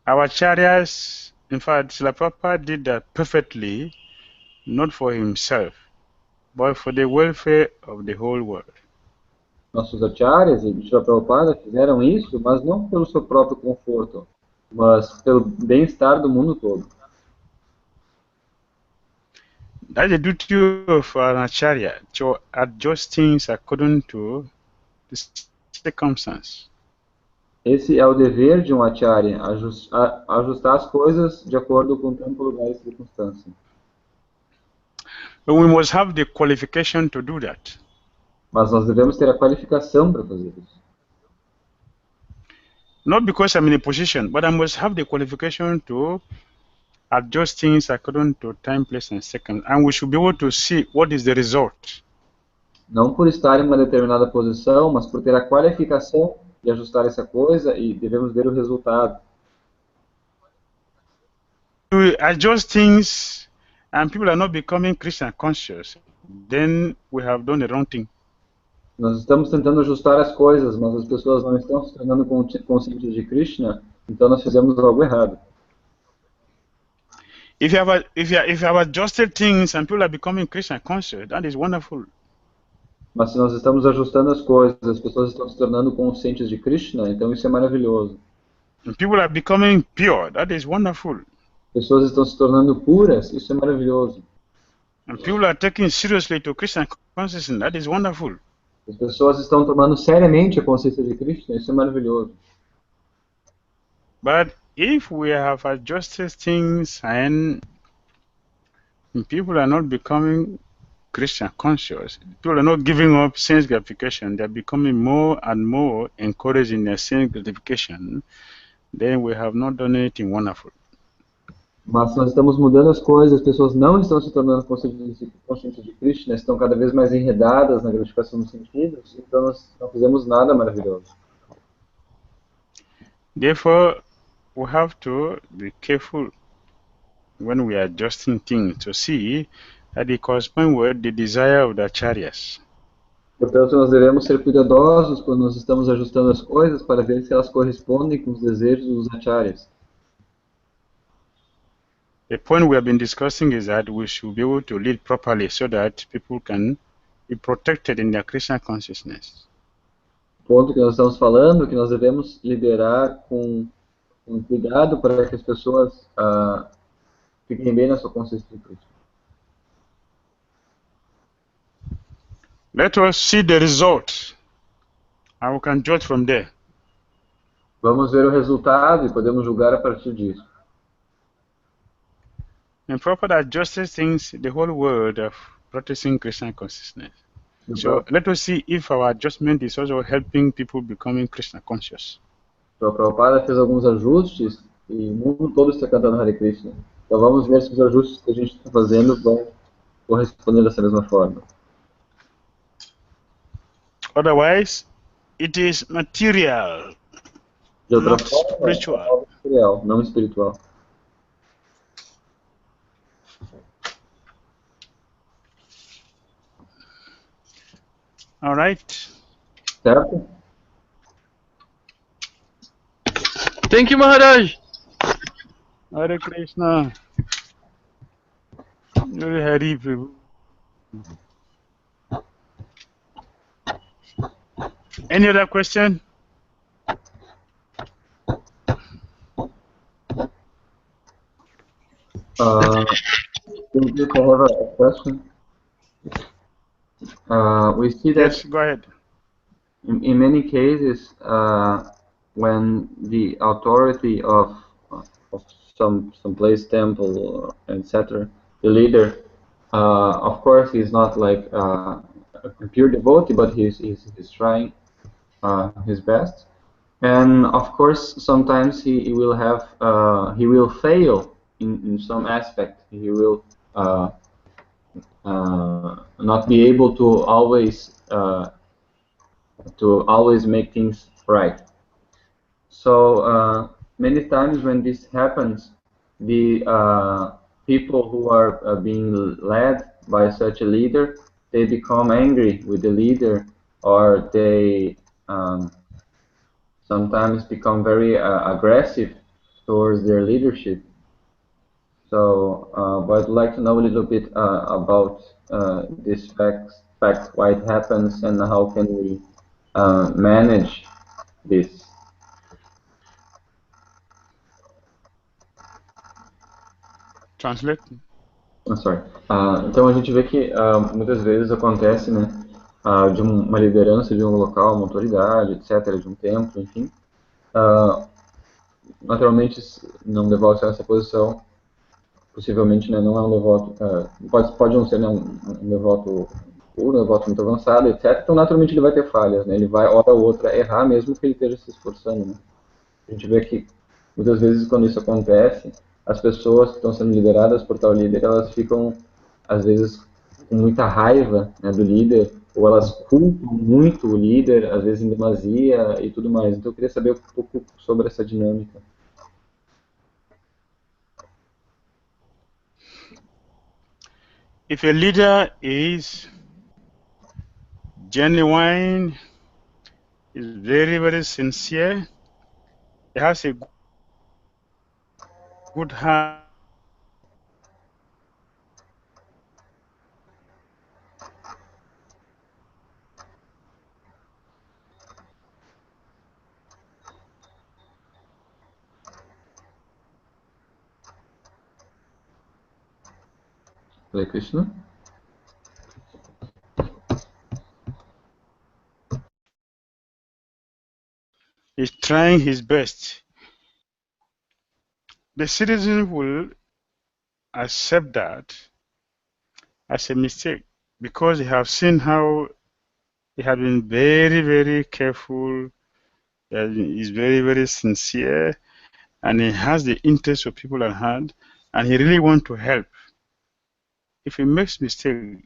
Our acharyas, in fact, Srila Prabhupada did that perfectly, not for himself, but for the welfare of the whole world. Nossos acharyas e Srila Prabhupada fizeram isso, mas não pelo seu próprio conforto, mas pelo bem-estar do mundo todo. That's the duty of an acharya, to adjust things according to the circumstance. Esse é o dever de um acharya, ajustar as coisas de acordo com o tempo, lugar e circunstância. But we must have the qualification to do that. Mas nós devemos ter a qualificação para fazer isso. Not because I'm in a position, but I must have the qualification to adjust things according to time, place, and second. And we should be able to see what is the result. Não por estar em uma determinada posição, mas por ter a qualificação de ajustar essa coisa e devemos ver o resultado. We adjust things and people are not becoming Krishna conscious, then we have done the wrong thing. Nós estamos tentando ajustar as coisas, mas as pessoas não estão se tornando conscientes de Krishna, então nós fizemos algo errado. If you have adjusted things and people are becoming Krishna conscious, that is wonderful. Mas se nós estamos ajustando as coisas, as pessoas estão se tornando conscientes de Krishna, então isso é maravilhoso. And people are becoming pure, that is wonderful. Pessoas estão se tornando puras, isso é maravilhoso. And people are taking seriously to Krishna consciousness, that is wonderful. As pessoas estão tomando seriamente a consciência de Krishna, isso é maravilhoso. But if we have adjusted things and people are not becoming Krishna conscious, people are not giving up sense gratification, they are becoming more and more encouraged in their sense gratification, then we have not done anything wonderful. Mas nós estamos mudando as coisas, as pessoas não estão se tornando conscientes de Krishna, estão cada vez mais enredadas na gratificação dos sentidos, então nós não fizemos nada maravilhoso. Therefore, we have to be careful when we are adjusting things to see that they correspond with the desire of the acharyas. Portanto, nós devemos ser cuidadosos quando nós estamos ajustando as coisas para ver se elas correspondem com os desejos dos acharyas. The point we have been discussing is that we should be able to lead properly so that people can be protected in their Krishna consciousness. O ponto que nós estamos falando é que nós devemos liderar com cuidado para que as pessoas fiquem bem na sua consciência de Krishna. Let us see the result, and we can judge from there. Vamos ver o resultado e podemos julgar a partir disso. And proper adjusts things the whole world of practicing Krishna consciousness. So let us see if our adjustment is also helping people becoming Krishna conscious. Então, a Prabhupada fez alguns ajustes e o mundo todo está cantando Hare Krishna. Então vamos ver se os ajustes que a gente está fazendo vão corresponder dessa mesma forma. Otherwise, it is material, De outra not forma, spiritual. é algo material, não espiritual. All right. Certo? Thank you, Maharaj. Hare Krishna. Hare Hari Prabhu. Any other question? If I have a question, we see that Yes, go ahead. in many cases, when the authority of some place, temple, etc., the leader, of course, he's not like a pure devotee, but he's trying his best, and of course, sometimes he will have he will fail in some aspect. He will not be able to always make things right. So many times when this happens, the people who are being led by such a leader, they become angry with the leader, or they sometimes become very aggressive towards their leadership. So but I'd like to know a little bit about this fact, why it happens, and how can we manage this. Translate. Sorry. Então a gente vê que muitas vezes acontece, né, de uma liderança de um local, uma autoridade, etc., de um templo, enfim. Naturalmente, não devoto nessa posição, possivelmente, né, não é um devoto, pode não ser, né, um devoto puro, um devoto muito avançado, etc. Então, naturalmente, ele vai ter falhas, né, ele vai, hora ou outra, errar, mesmo que ele esteja se esforçando, né. A gente vê que, muitas vezes, quando isso acontece, as pessoas que estão sendo lideradas por tal líder, elas ficam, às vezes, com muita raiva, né, do líder, ou elas culpam muito o líder, às vezes em demasia e tudo mais. Então eu queria saber um pouco sobre essa dinâmica. If a leader is genuine, is very, very sincere, he has a good heart, Hare Krishna. is trying his best. The citizen will accept that as a mistake because they have seen how he has been very, very careful, he's very, very sincere, and he has the interest of people at hand, and he really wants to help. If he makes mistake,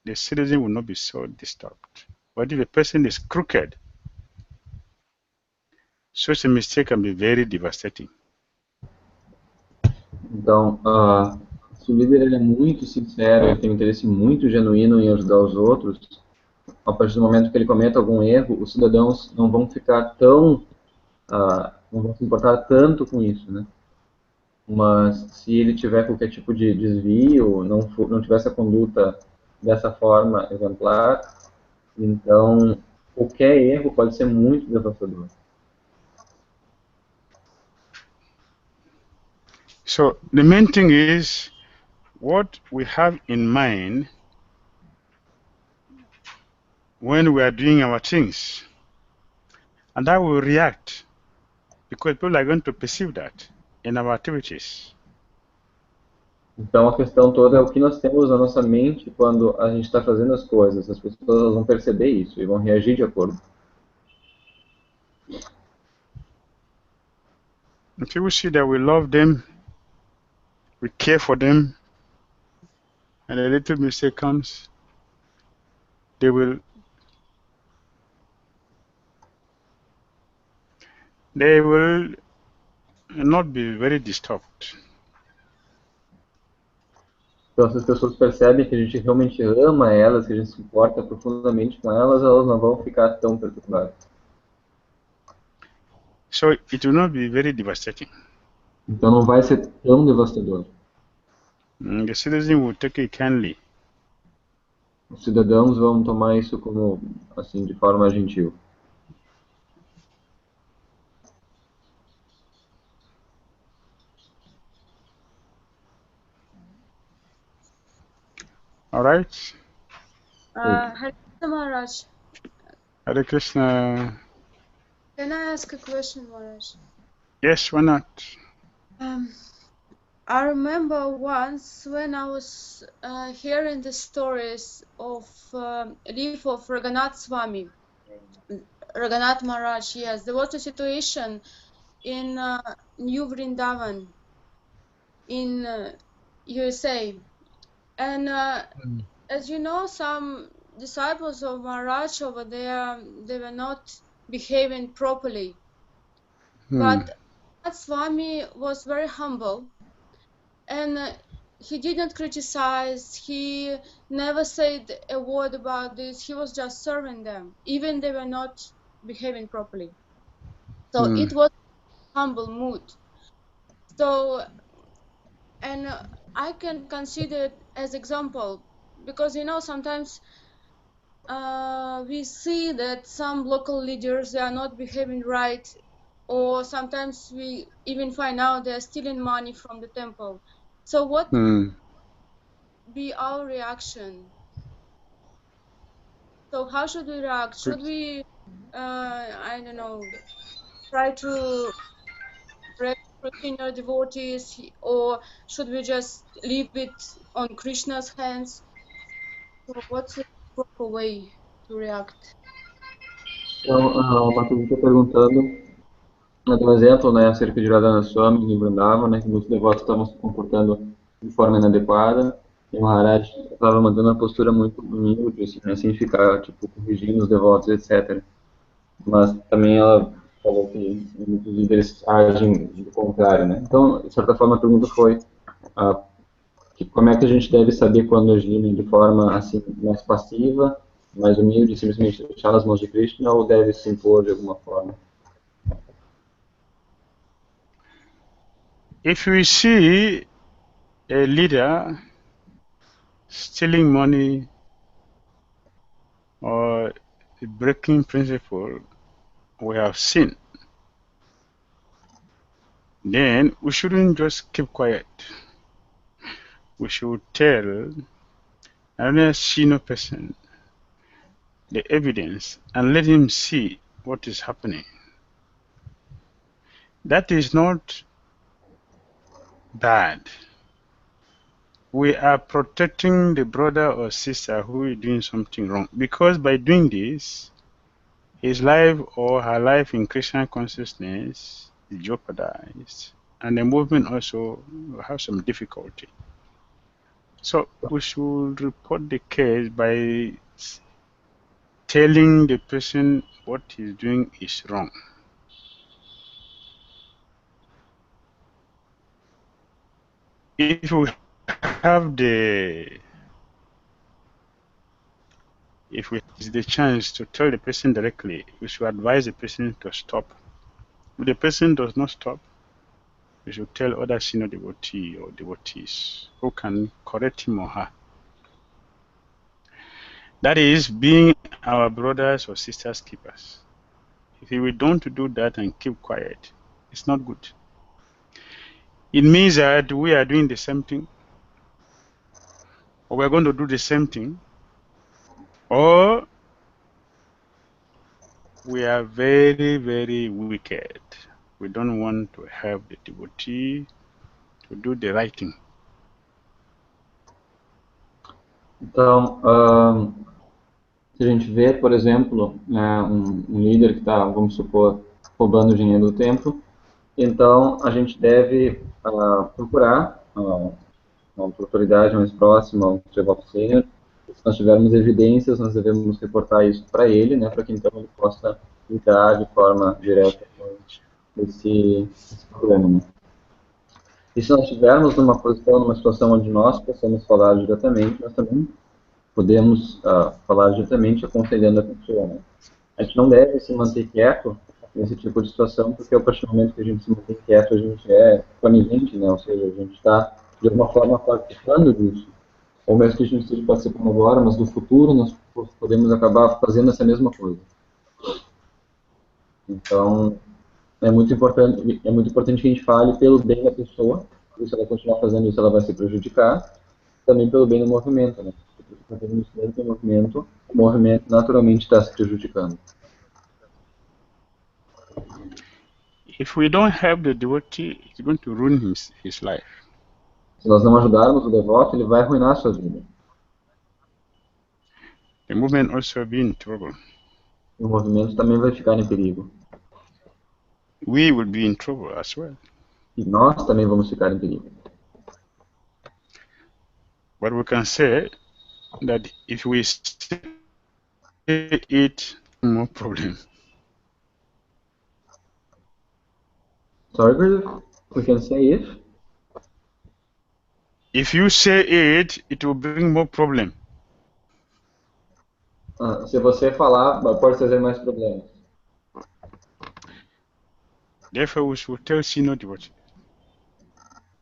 the citizen will not be so disturbed. But if a person is crooked, Such a mistake can be very devastating. Então, se o líder ele é muito sincero, ele tem um interesse muito genuíno em ajudar os outros, a partir do momento que ele cometa algum erro, os cidadãos não vão ficar não vão se importar tanto com isso, né? Mas se ele tiver qualquer tipo de desvio, não tiver essa conduta dessa forma exemplar, então qualquer erro pode ser muito devastador. So the main thing is what we have in mind when we are doing our things, and that will react because people are going to perceive that in our activities. Então a questão toda é o que nós temos na nossa mente quando a gente está fazendo as coisas. As pessoas vão perceber isso e vão reagir de acordo. If people see that we love them, we care for them, and a little mistake comes, they will not be very disturbed. Então se as pessoas percebem que a gente realmente ama elas, que a gente se importa profundamente com elas não vão ficar tão perturbadas. So it will not be very devastating. Então não vai ser tão devastador. The citizen will take it kindly. Os cidadãos vão tomar isso como, assim, de forma gentil. All right? Hare Krishna Maharaj. Hare Krishna. Can I ask a question, Maharaj? Yes, why not? I remember once when I was hearing the stories of life of Raghunath Swami, Raghunath Maharaj. Yes, there was a situation in New Vrindavan in USA, and as you know, some disciples of Maharaj over there, they were not behaving properly. But Swami was very humble, and he didn't criticize, he never said a word about this, he was just serving them, even they were not behaving properly. So it was a humble mood. So, and I can consider it as example, because you know, sometimes we see that some local leaders, they are not behaving right, or sometimes we even find out they're stealing money from the temple. So what be our reaction? So how should we react? Should we, I don't know, try to recruit our devotees, or should we just leave it on Krishna's hands? So what's the proper way to react? Então, a Matheus está perguntando, dá um exemplo, né, acerca de Dhira Damodara Swami em Vrindavan, né, que muitos devotos estavam se comportando de forma inadequada, e o Maharaj estava mantendo uma postura muito humilde, assim, né, sem ficar, tipo, corrigindo os devotos, etc. Mas também ela falou que muitos líderes agem do contrário, né. Então, de certa forma, a pergunta foi como é que a gente deve saber quando agir, né, de forma, assim, mais passiva, mais humilde, simplesmente deixar nas mãos de Krishna, ou deve se impor de alguma forma? If we see a leader stealing money or breaking principle we have seen, then we shouldn't just keep quiet. We should tell another senior person the evidence and let him see what is happening. That is not bad. We are protecting the brother or sister who is doing something wrong, because by doing this, his life or her life in Krishna consciousness is jeopardized, and the movement also will have some difficulty. So we should report the case by telling the person what he's doing is wrong. if we have the chance to tell the person directly, we should advise the person to stop. If the person does not stop, we should tell other senior devotee or devotees who can correct him or her. That is being our brothers or sisters keepers. If we don't do that and keep quiet, it's not good. It means that we are doing the same thing, or we're going to do the same thing, or we are very, very wicked. We don't want to help the devotee to do the right thing. Então, se a gente vê, por exemplo, né, um líder que está, vamos supor, roubando dinheiro do templo, então a gente deve procurar uma autoridade mais próxima, um devoto sênior. Se nós tivermos evidências, nós devemos reportar isso para ele, né, para que então ele possa lidar de forma direta com esse problema. Né? E se nós estivermos numa situação onde nós possamos falar diretamente, nós também podemos falar diretamente aconselhando a pessoa. Né? A gente não deve se manter quieto nesse tipo de situação, porque a partir do momento que a gente se mantém quieto, a gente é conivente, né? Ou seja, a gente está, de alguma forma, participando disso. Ou mesmo que a gente não esteja participando agora, mas no futuro nós podemos acabar fazendo essa mesma coisa. Então, é muito importante que a gente fale pelo bem da pessoa, porque se ela continuar fazendo isso, ela vai se prejudicar, também pelo bem do movimento, né? Porque se fazendo isso dentro do movimento, o movimento naturalmente está se prejudicando. If we don't help the devotee, it's going to ruin his life. Se nós não ajudarmos o devoto, ele vai arruinar a sua vida. The movement also will be in trouble. E o movimento também vai ficar em perigo. We will be in trouble as well. E nós também vamos ficar em perigo. But we can say that if we say it, no problem. Sorry, brother? We can say if? If you say it, it will bring more problem. Se você falar, pode trazer mais problemas. Therefore, we should tell senior devotee.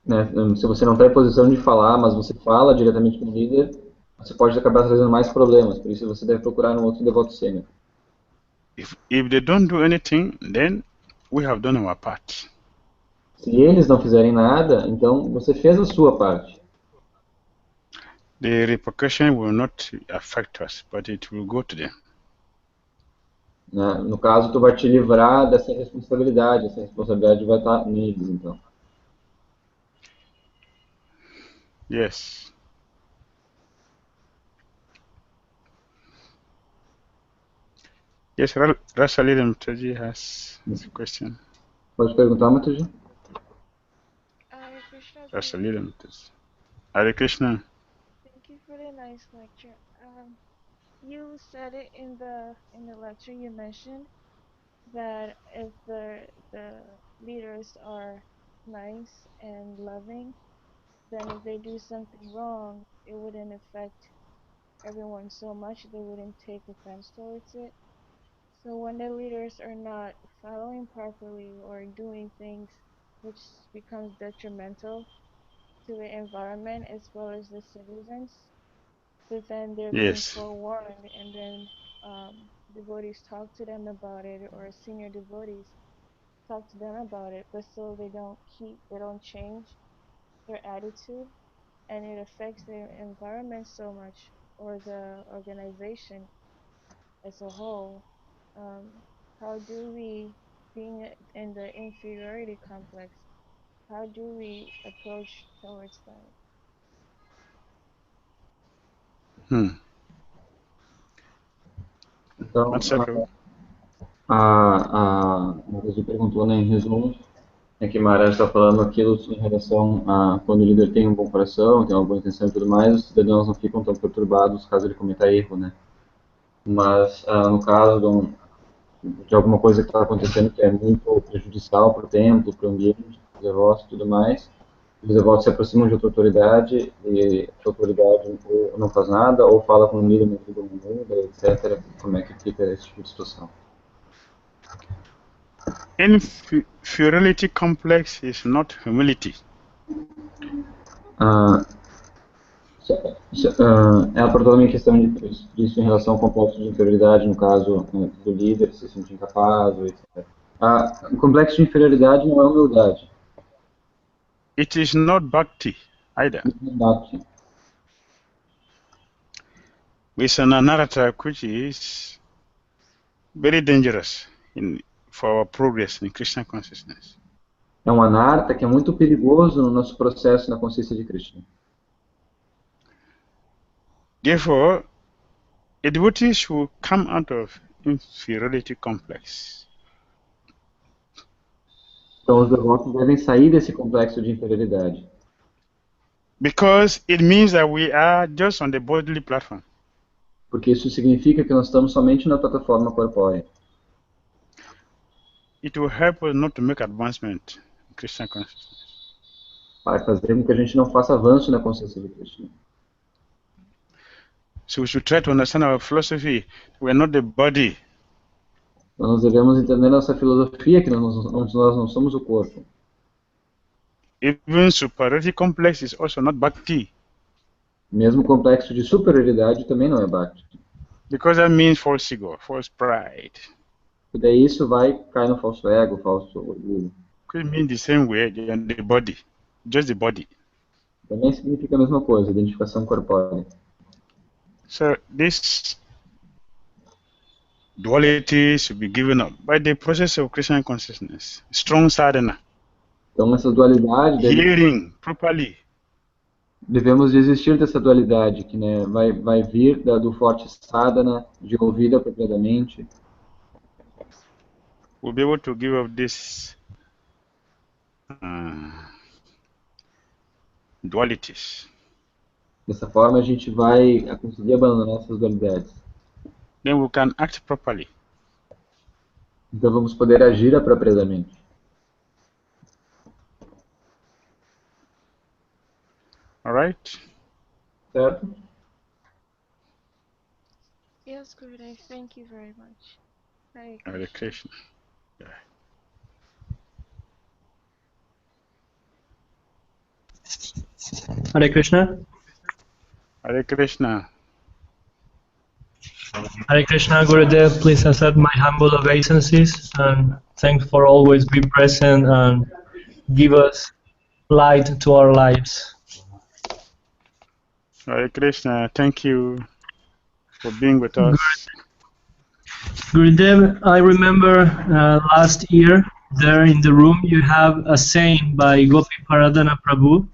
Né? Se você não está em posição de falar, mas você fala diretamente com o líder, você pode acabar trazendo mais problemas. Por isso, você deve procurar um outro devoto sênior. If they don't do anything, then we have done our part. Se eles não fizerem nada, então você fez a sua parte. The repercussion will not affect us, but it will go to them. Né? No caso, tu vai te livrar dessa responsabilidade. Essa responsabilidade vai estar neles, então. Yes. Yes, Rasalila Mutaji has a question. Pode perguntar, Mataji? Hare Krishna. Rasalila Mutaji. Hare Krishna. Thank you for the nice lecture. You said it in the lecture. You mentioned that if the leaders are nice and loving, then if they do something wrong, it wouldn't affect everyone so much. They wouldn't take offense towards it. So when the leaders are not following properly or doing things which becomes detrimental to the environment as well as the citizens, but then they're being Yes. forewarned, and then devotees talk to them about it, or senior devotees talk to them about it, but still they don't change their attitude, and it affects the environment so much, or the organization as a whole. How do we, being in the inferiority complex, how do we approach towards that? Então, One second. a Mataji perguntou, né, em resumo, que Maharaj está falando aquilo em relação a quando o líder tem um bom coração, tem uma boa intenção e tudo mais, os cidadãos não ficam tão perturbados caso ele cometa erro, né? Mas no caso de alguma coisa que está acontecendo que é muito prejudicial para o templo, para o ambiente, para os devotos e tudo mais, Os devotos se aproximam de outra autoridade e a autoridade ou não faz nada, ou fala com o líder, mas tudo muda, etc. Como é que fica esse tipo de situação? Inferiority complex is not humility. Ela perguntou também questão disso em relação ao complexo de inferioridade, no caso do líder, se sentir incapaz, etc. O complexo de inferioridade não é humildade. It is not bhakti either. Bhakti. It's an narrative which is very dangerous for our progress in Krishna consciousness. É um anarta que é muito perigoso no nosso processo na consciência de Krishna. Therefore, a devotee should come out of inferiority complex. Então os devotos devem sair desse complexo de inferioridade. Because it means that we are just on the bodily platform. Porque isso significa que nós estamos somente na plataforma corpórea. It will help us not to make advancement in Krishna consciousness. Vai fazer com que a gente não faça avanço na consciência de Krishna. So we should try to understand our philosophy. We are not the body. Então nós devemos entender nossa filosofia, que nós não somos o corpo. Even superiority complex is also not bhakti. Mesmo o complexo de superioridade também não é bhakti. Because that means false ego, false pride. E daí isso vai cair no falso ego, falso orgulho. It means the same way in the body, just the body. Também significa a mesma coisa, identificação corpórea. So this duality should be given up by the process of Krishna consciousness, strong sadhana. Então essa dualidade Hearing properly. Devemos desistir dessa dualidade que vai vir do forte sadhana, de ouvir apropriadamente. We'll be able to give up this dualities. Dessa forma a gente vai conseguir abandonar essas dualidades. Then we can act properly. Então vamos poder agir apropriadamente. Alright? Certo? Yes, Gurudev, thank you very much. Hare Krishna. Yeah. Hare Krishna. Hare Krishna. Hare Krishna, Gurudev, please accept my humble obeisances and thanks for always be present and give us light to our lives. Hare Krishna, thank you for being with us. Gurudev, I remember last year there in the room you have a saying by Gopi Paradana Prabhu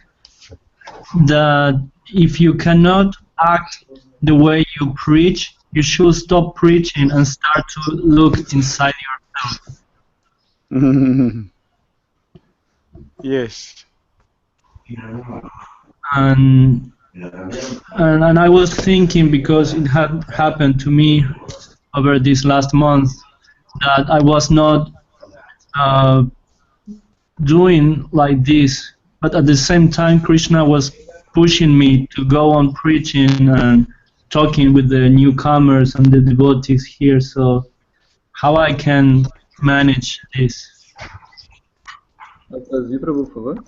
that if you cannot act the way you preach, you should stop preaching and start to look inside yourself. Yes. And I was thinking, because it had happened to me over this last month, that I was not doing like this, but at the same time Krishna was pushing me to go on preaching and talking with the newcomers and the devotees here. So how I can manage this? Traduzir para por favor.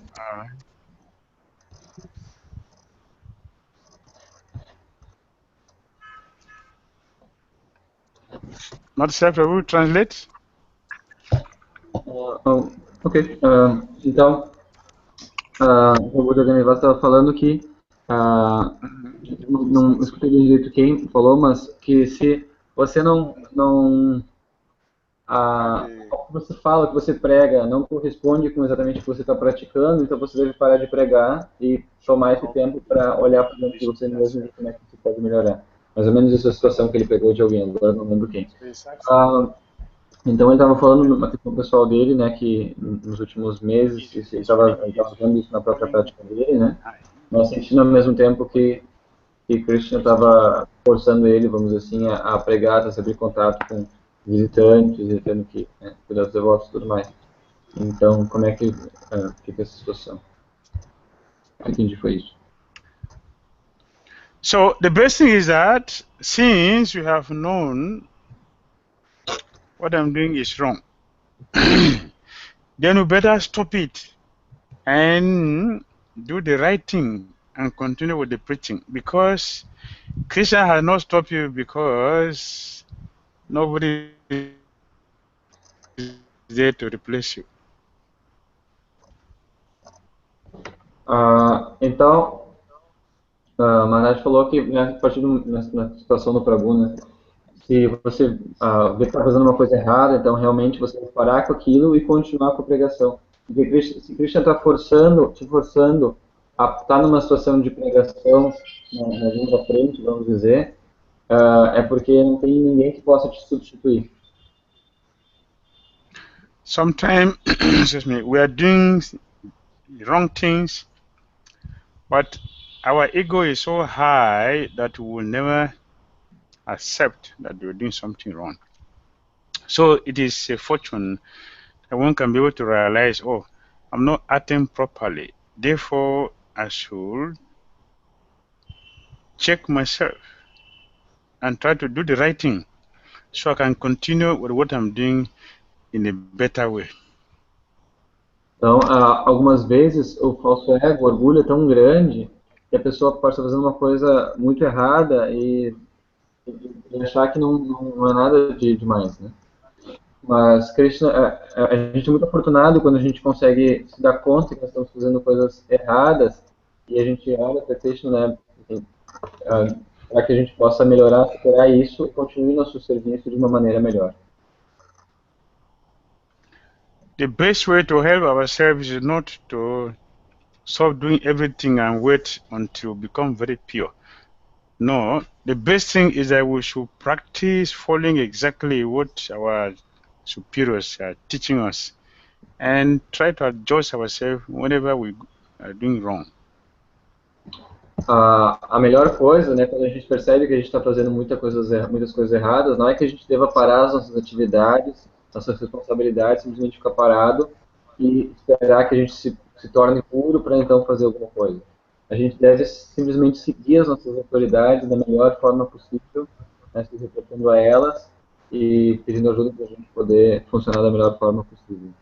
Not self, Prabhu, translate? Ok. Então, o Buda Ganeva estava falando que, não escutei direito quem falou, mas que se você você fala, que você prega, não corresponde com exatamente o que você está praticando, então você deve parar de pregar e tomar esse tempo para olhar para dentro de você mesmo e ver como é que você pode melhorar. Mais ou menos essa é a situação que ele pegou de alguém, agora não lembro quem. Então ele estava falando uma questão pessoal dele, né, que nos últimos meses ele estava vendo isso na própria prática dele, né, mas sentindo ao mesmo tempo que Krishna estava forçando ele, vamos dizer assim, a pregar, a abrir contato com visitantes, tendo que cuidar dos devotos e tudo mais. Então, como é que fica essa situação? Entendi, foi isso. So the best thing is that since you have known what I'm doing is wrong, then you better stop it and do the right thing and continue with the preaching, because Krishna has not stopped you because nobody is there to replace you. Então, Maharaj falou que a partir na situação do Prabhu, né, se você vê que está fazendo uma coisa errada, então realmente você vai parar com aquilo e continuar com a pregação. Porque se Krishna está te forçando a estar numa situação de pregação na linha da frente, vamos dizer, é porque não tem ninguém que possa te substituir. Sometimes, excuse me, we are doing wrong things, but our ego is so high that we will never accept that we're doing something wrong. So it is a fortune that one can be able to realize, oh, I'm not acting properly, therefore I should check myself and try to do the right thing so I can continue with what I'm doing in a better way. Então, algumas vezes o falso ego, o orgulho é tão grande que a pessoa pode estar fazendo uma coisa muito errada e achar que não é nada de demais, né? Mas Krishna, a gente é muito afortunado quando a gente consegue se dar conta que nós estamos fazendo coisas erradas e a gente olha para Krishna, né, para que a gente possa melhorar, superar isso e continuar nosso serviço de uma maneira melhor. The best way to help ourselves is not to stop doing everything and wait until we become very pure. No, the best thing is that we should practice following exactly what our superiors are teaching us and try to adjust ourselves whenever we are doing wrong. A melhor coisa, né, quando a gente percebe que a gente está fazendo muitas coisas erradas, não é que a gente deva parar as nossas atividades, nossas responsabilidades, simplesmente ficar parado e esperar que a gente se torne puro para então fazer alguma coisa. A gente deve simplesmente seguir as nossas autoridades da melhor forma possível, né, se reportando a elas e pedindo ajuda para a gente poder funcionar da melhor forma possível.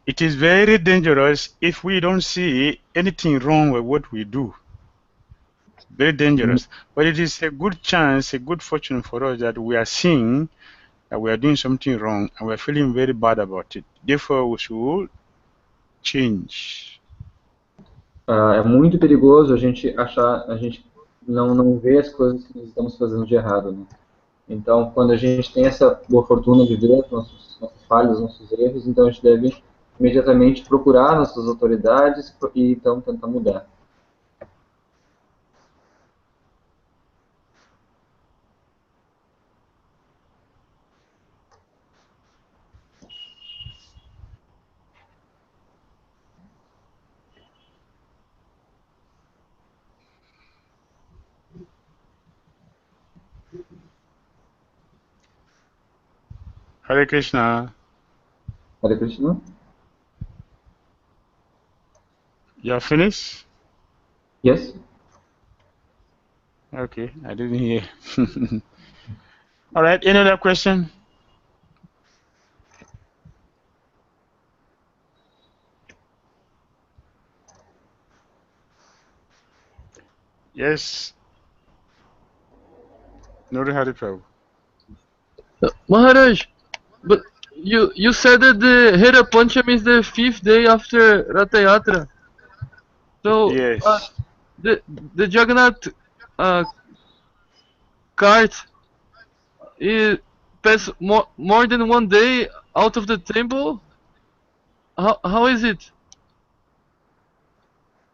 It is very dangerous if we don't see anything wrong with what we do. Very dangerous. But it is a good chance, a good fortune for us that we are seeing that we are doing something wrong and we are feeling very bad about it. Therefore, we should change. É muito perigoso a gente não ver as coisas que nós estamos fazendo de errado, né? Então, quando a gente tem essa boa fortuna de ver as nossas falhas, nossos erros, então a gente deve imediatamente procurar nossas autoridades e então tentar mudar. Hare Krishna. Hare Krishna? You are finished? Yes? Okay, I didn't hear. All right, any other question? Yes. Nuri Hari Prabhu. Maharaj, but you said that the Hera Panchami is the 5th day after Ratha Yatra. So Yes. the Jagannath cart pass more than one day out of the temple. How is it?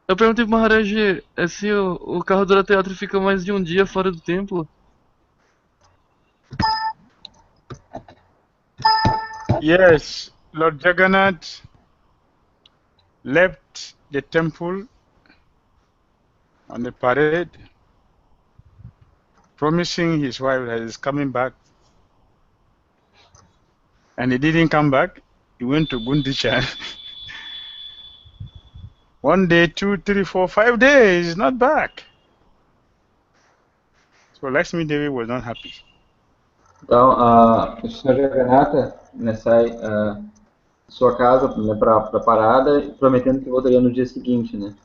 Eu perguntei pro Maharaj se o carro do Ratha Yatra fica mais de um dia fora do templo. Yes, Lord Jagannath left the temple on the parade, promising his wife that he's coming back. And he didn't come back. He went to Gundicha. 1 day, 2, 3, 4, 5 days, not back. So Lakshmi Devi was not happy. Então, o Sr. Jagannatha, né, sai de sua casa, né, para a parada, prometendo que voltaria no dia seguinte, né?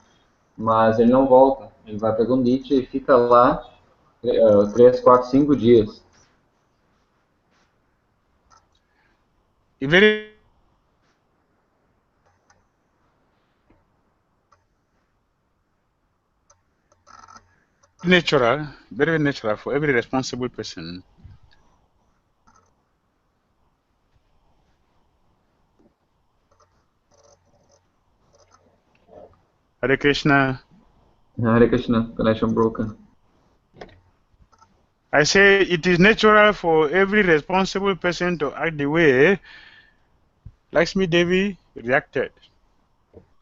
Mas ele não volta. Ele vai para Gundicha e fica lá 3, 4, 5 dias. E very natural, very natural for every responsible person Hare Krishna. Hare Krishna, connection broken. I say it is natural for every responsible person to act the way Lakshmi Devi reacted.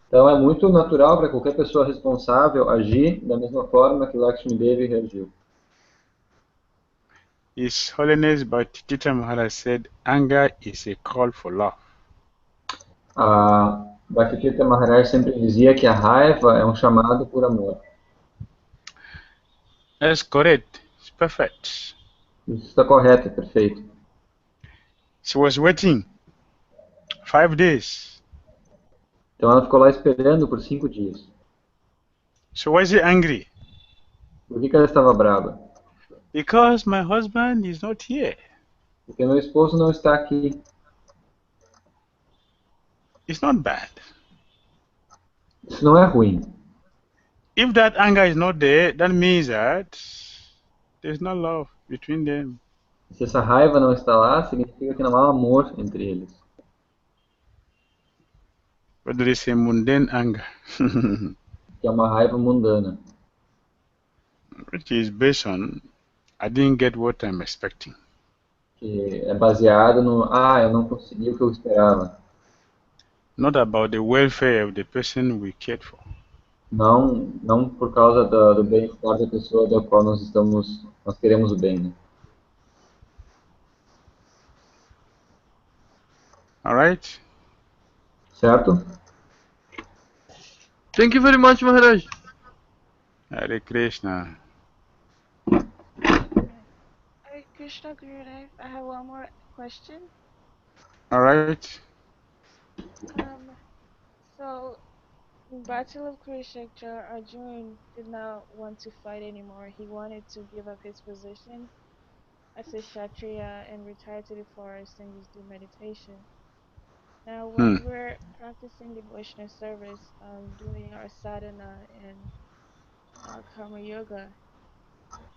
Então é muito natural para qualquer pessoa responsável agir da mesma forma que Lakshmi Devi reagiu. His Holiness Bhakti Dhira Damodara said, anger is a call for love. A Bhakti Dhira Maharaj sempre dizia que a raiva é um chamado por amor. That's correct. It's perfect. Isso está correto, é perfeito. She was waiting 5 days. Então ela ficou lá esperando por 5 dias. So why is he angry? Por que ela estava brava? Because my husband is not here. Porque meu esposo não está aqui. It's not bad. Isso não é ruim. If that anger is not there, that means that there's no love between them. Se essa raiva não está lá, significa que não há amor entre eles. But there is a mundane anger, Que é uma raiva mundana. which is based on, I didn't get what I'm expecting. Que é baseado no, eu não consegui o que eu esperava. Not about the welfare of the person we cared for. Não por causa do bem-estar da pessoa da qual nós queremos o bem, né? Alright? Certo? Thank you very much, Maharaj. Hare Krishna. Hare Krishna Gurudev, I have one more question. Alright? So in Battle of Kurukshetra, Arjuna did not want to fight anymore. He wanted to give up his position as a Kshatriya and retire to the forest and just do meditation. Now, when we're practicing devotional service, doing our sadhana and karma yoga,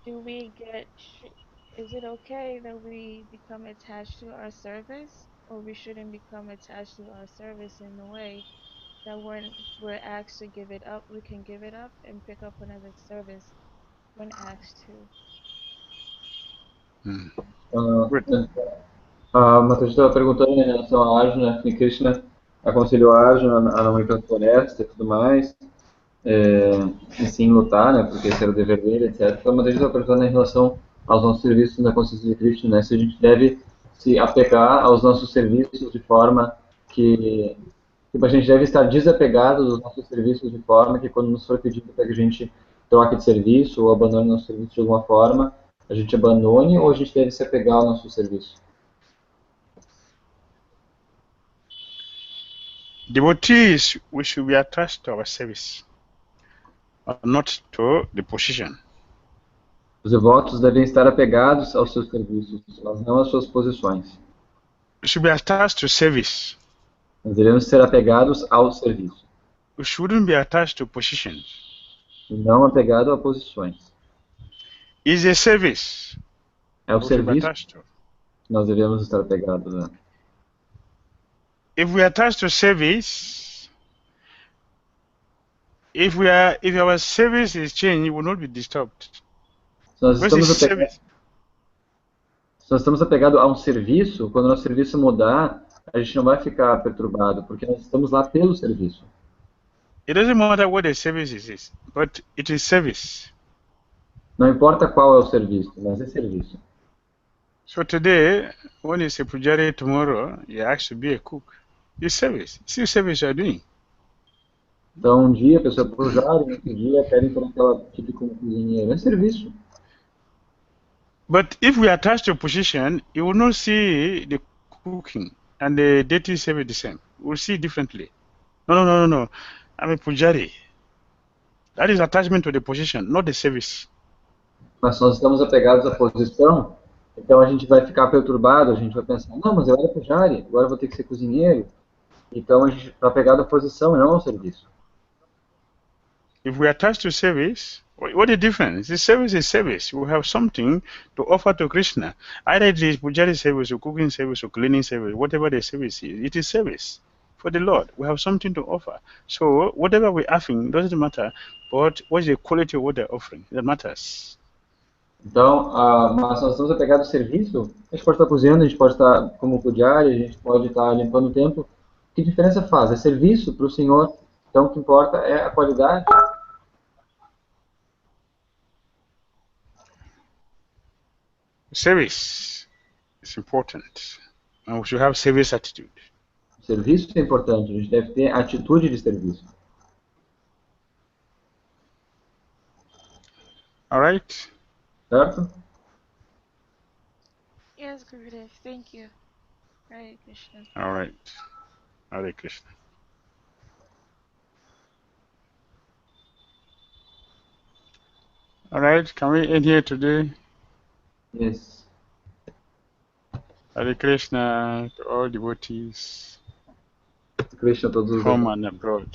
is it okay that we become attached to our service, or we shouldn't become attached to our service in a way that when we're asked to give it up, we can give it up and pick up another service when asked to? A Matheus estava perguntando em relação a Arjuna, que Krishna aconselhou a Arjuna a não ir para a floresta e tudo mais, e sim lutar, né, porque esse era o dever dele, etc. Então, a Matheus estava perguntando em relação aos nossos serviços na consciência de Krishna, né, se a gente deve se apegar aos nossos serviços de forma que a gente deve estar desapegado dos nossos serviços de forma que quando nos for pedido para que a gente troque de serviço ou abandone nosso serviço de alguma forma, a gente abandone, ou a gente deve se apegar ao nosso serviço? Devotees, we should be attached to our service, not to the position. Os devotos devem estar apegados aos seus serviços, mas não às suas posições. We should be attached to service. Nós devemos ser apegados ao serviço. We shouldn't be attached to positions. E não apegado a posições. It's a service. É o we should be serviço attached to. que nós devemos estar apegados a. If we attach to service, if our service is changed, we will not be disturbed. Se nós Because estamos it's apegados, service. se nós estamos apegados a um serviço, quando o nosso serviço mudar, a gente não vai ficar perturbado, porque nós estamos lá pelo serviço. It doesn't matter what the service is, but it is service. Não importa qual é o serviço, mas é serviço. So today, when you say pujari, tomorrow you ask to be a cook. It's service. It's still service you are doing. Então, um dia a pessoa é pujari, no outro dia querem colocar ela tipo como cozinheiro. É serviço. But if we attach to a position, you will not see the cooking and the deity service the same. We'll see differently. No. I'm a pujari. That is attachment to the position, not the service. Mas nós estamos apegados à posição, então a gente vai ficar perturbado, a gente vai pensar, não, mas eu era pujari, agora eu vou ter que ser cozinheiro. Então a gente está apegado à posição e não ao serviço. If we attach to service, what is the difference? The service is service. We have something to offer to Krishna. Either it is pujari service or cooking service or cleaning service, whatever the service is, it is service for the Lord. We have something to offer. So whatever we're offering doesn't matter, but what's the quality of what they're offering? That matters. Então, mas nós estamos apegados ao serviço, a gente pode estar cozinhando, a gente pode estar como pujari, a gente pode estar limpando o templo. Que diferença faz? É serviço para o Senhor. Então, o que importa é a qualidade. Service is important. And we should have service attitude. O serviço é importante, a gente deve ter atitude de serviço. All right? Certo? Yes, Gurudev. Thank you. Hare Krishna. All right. Hare Krishna. All right, can we end here today? Yes. Hare Krishna to all devotees, Krishna, todos os home and abroad.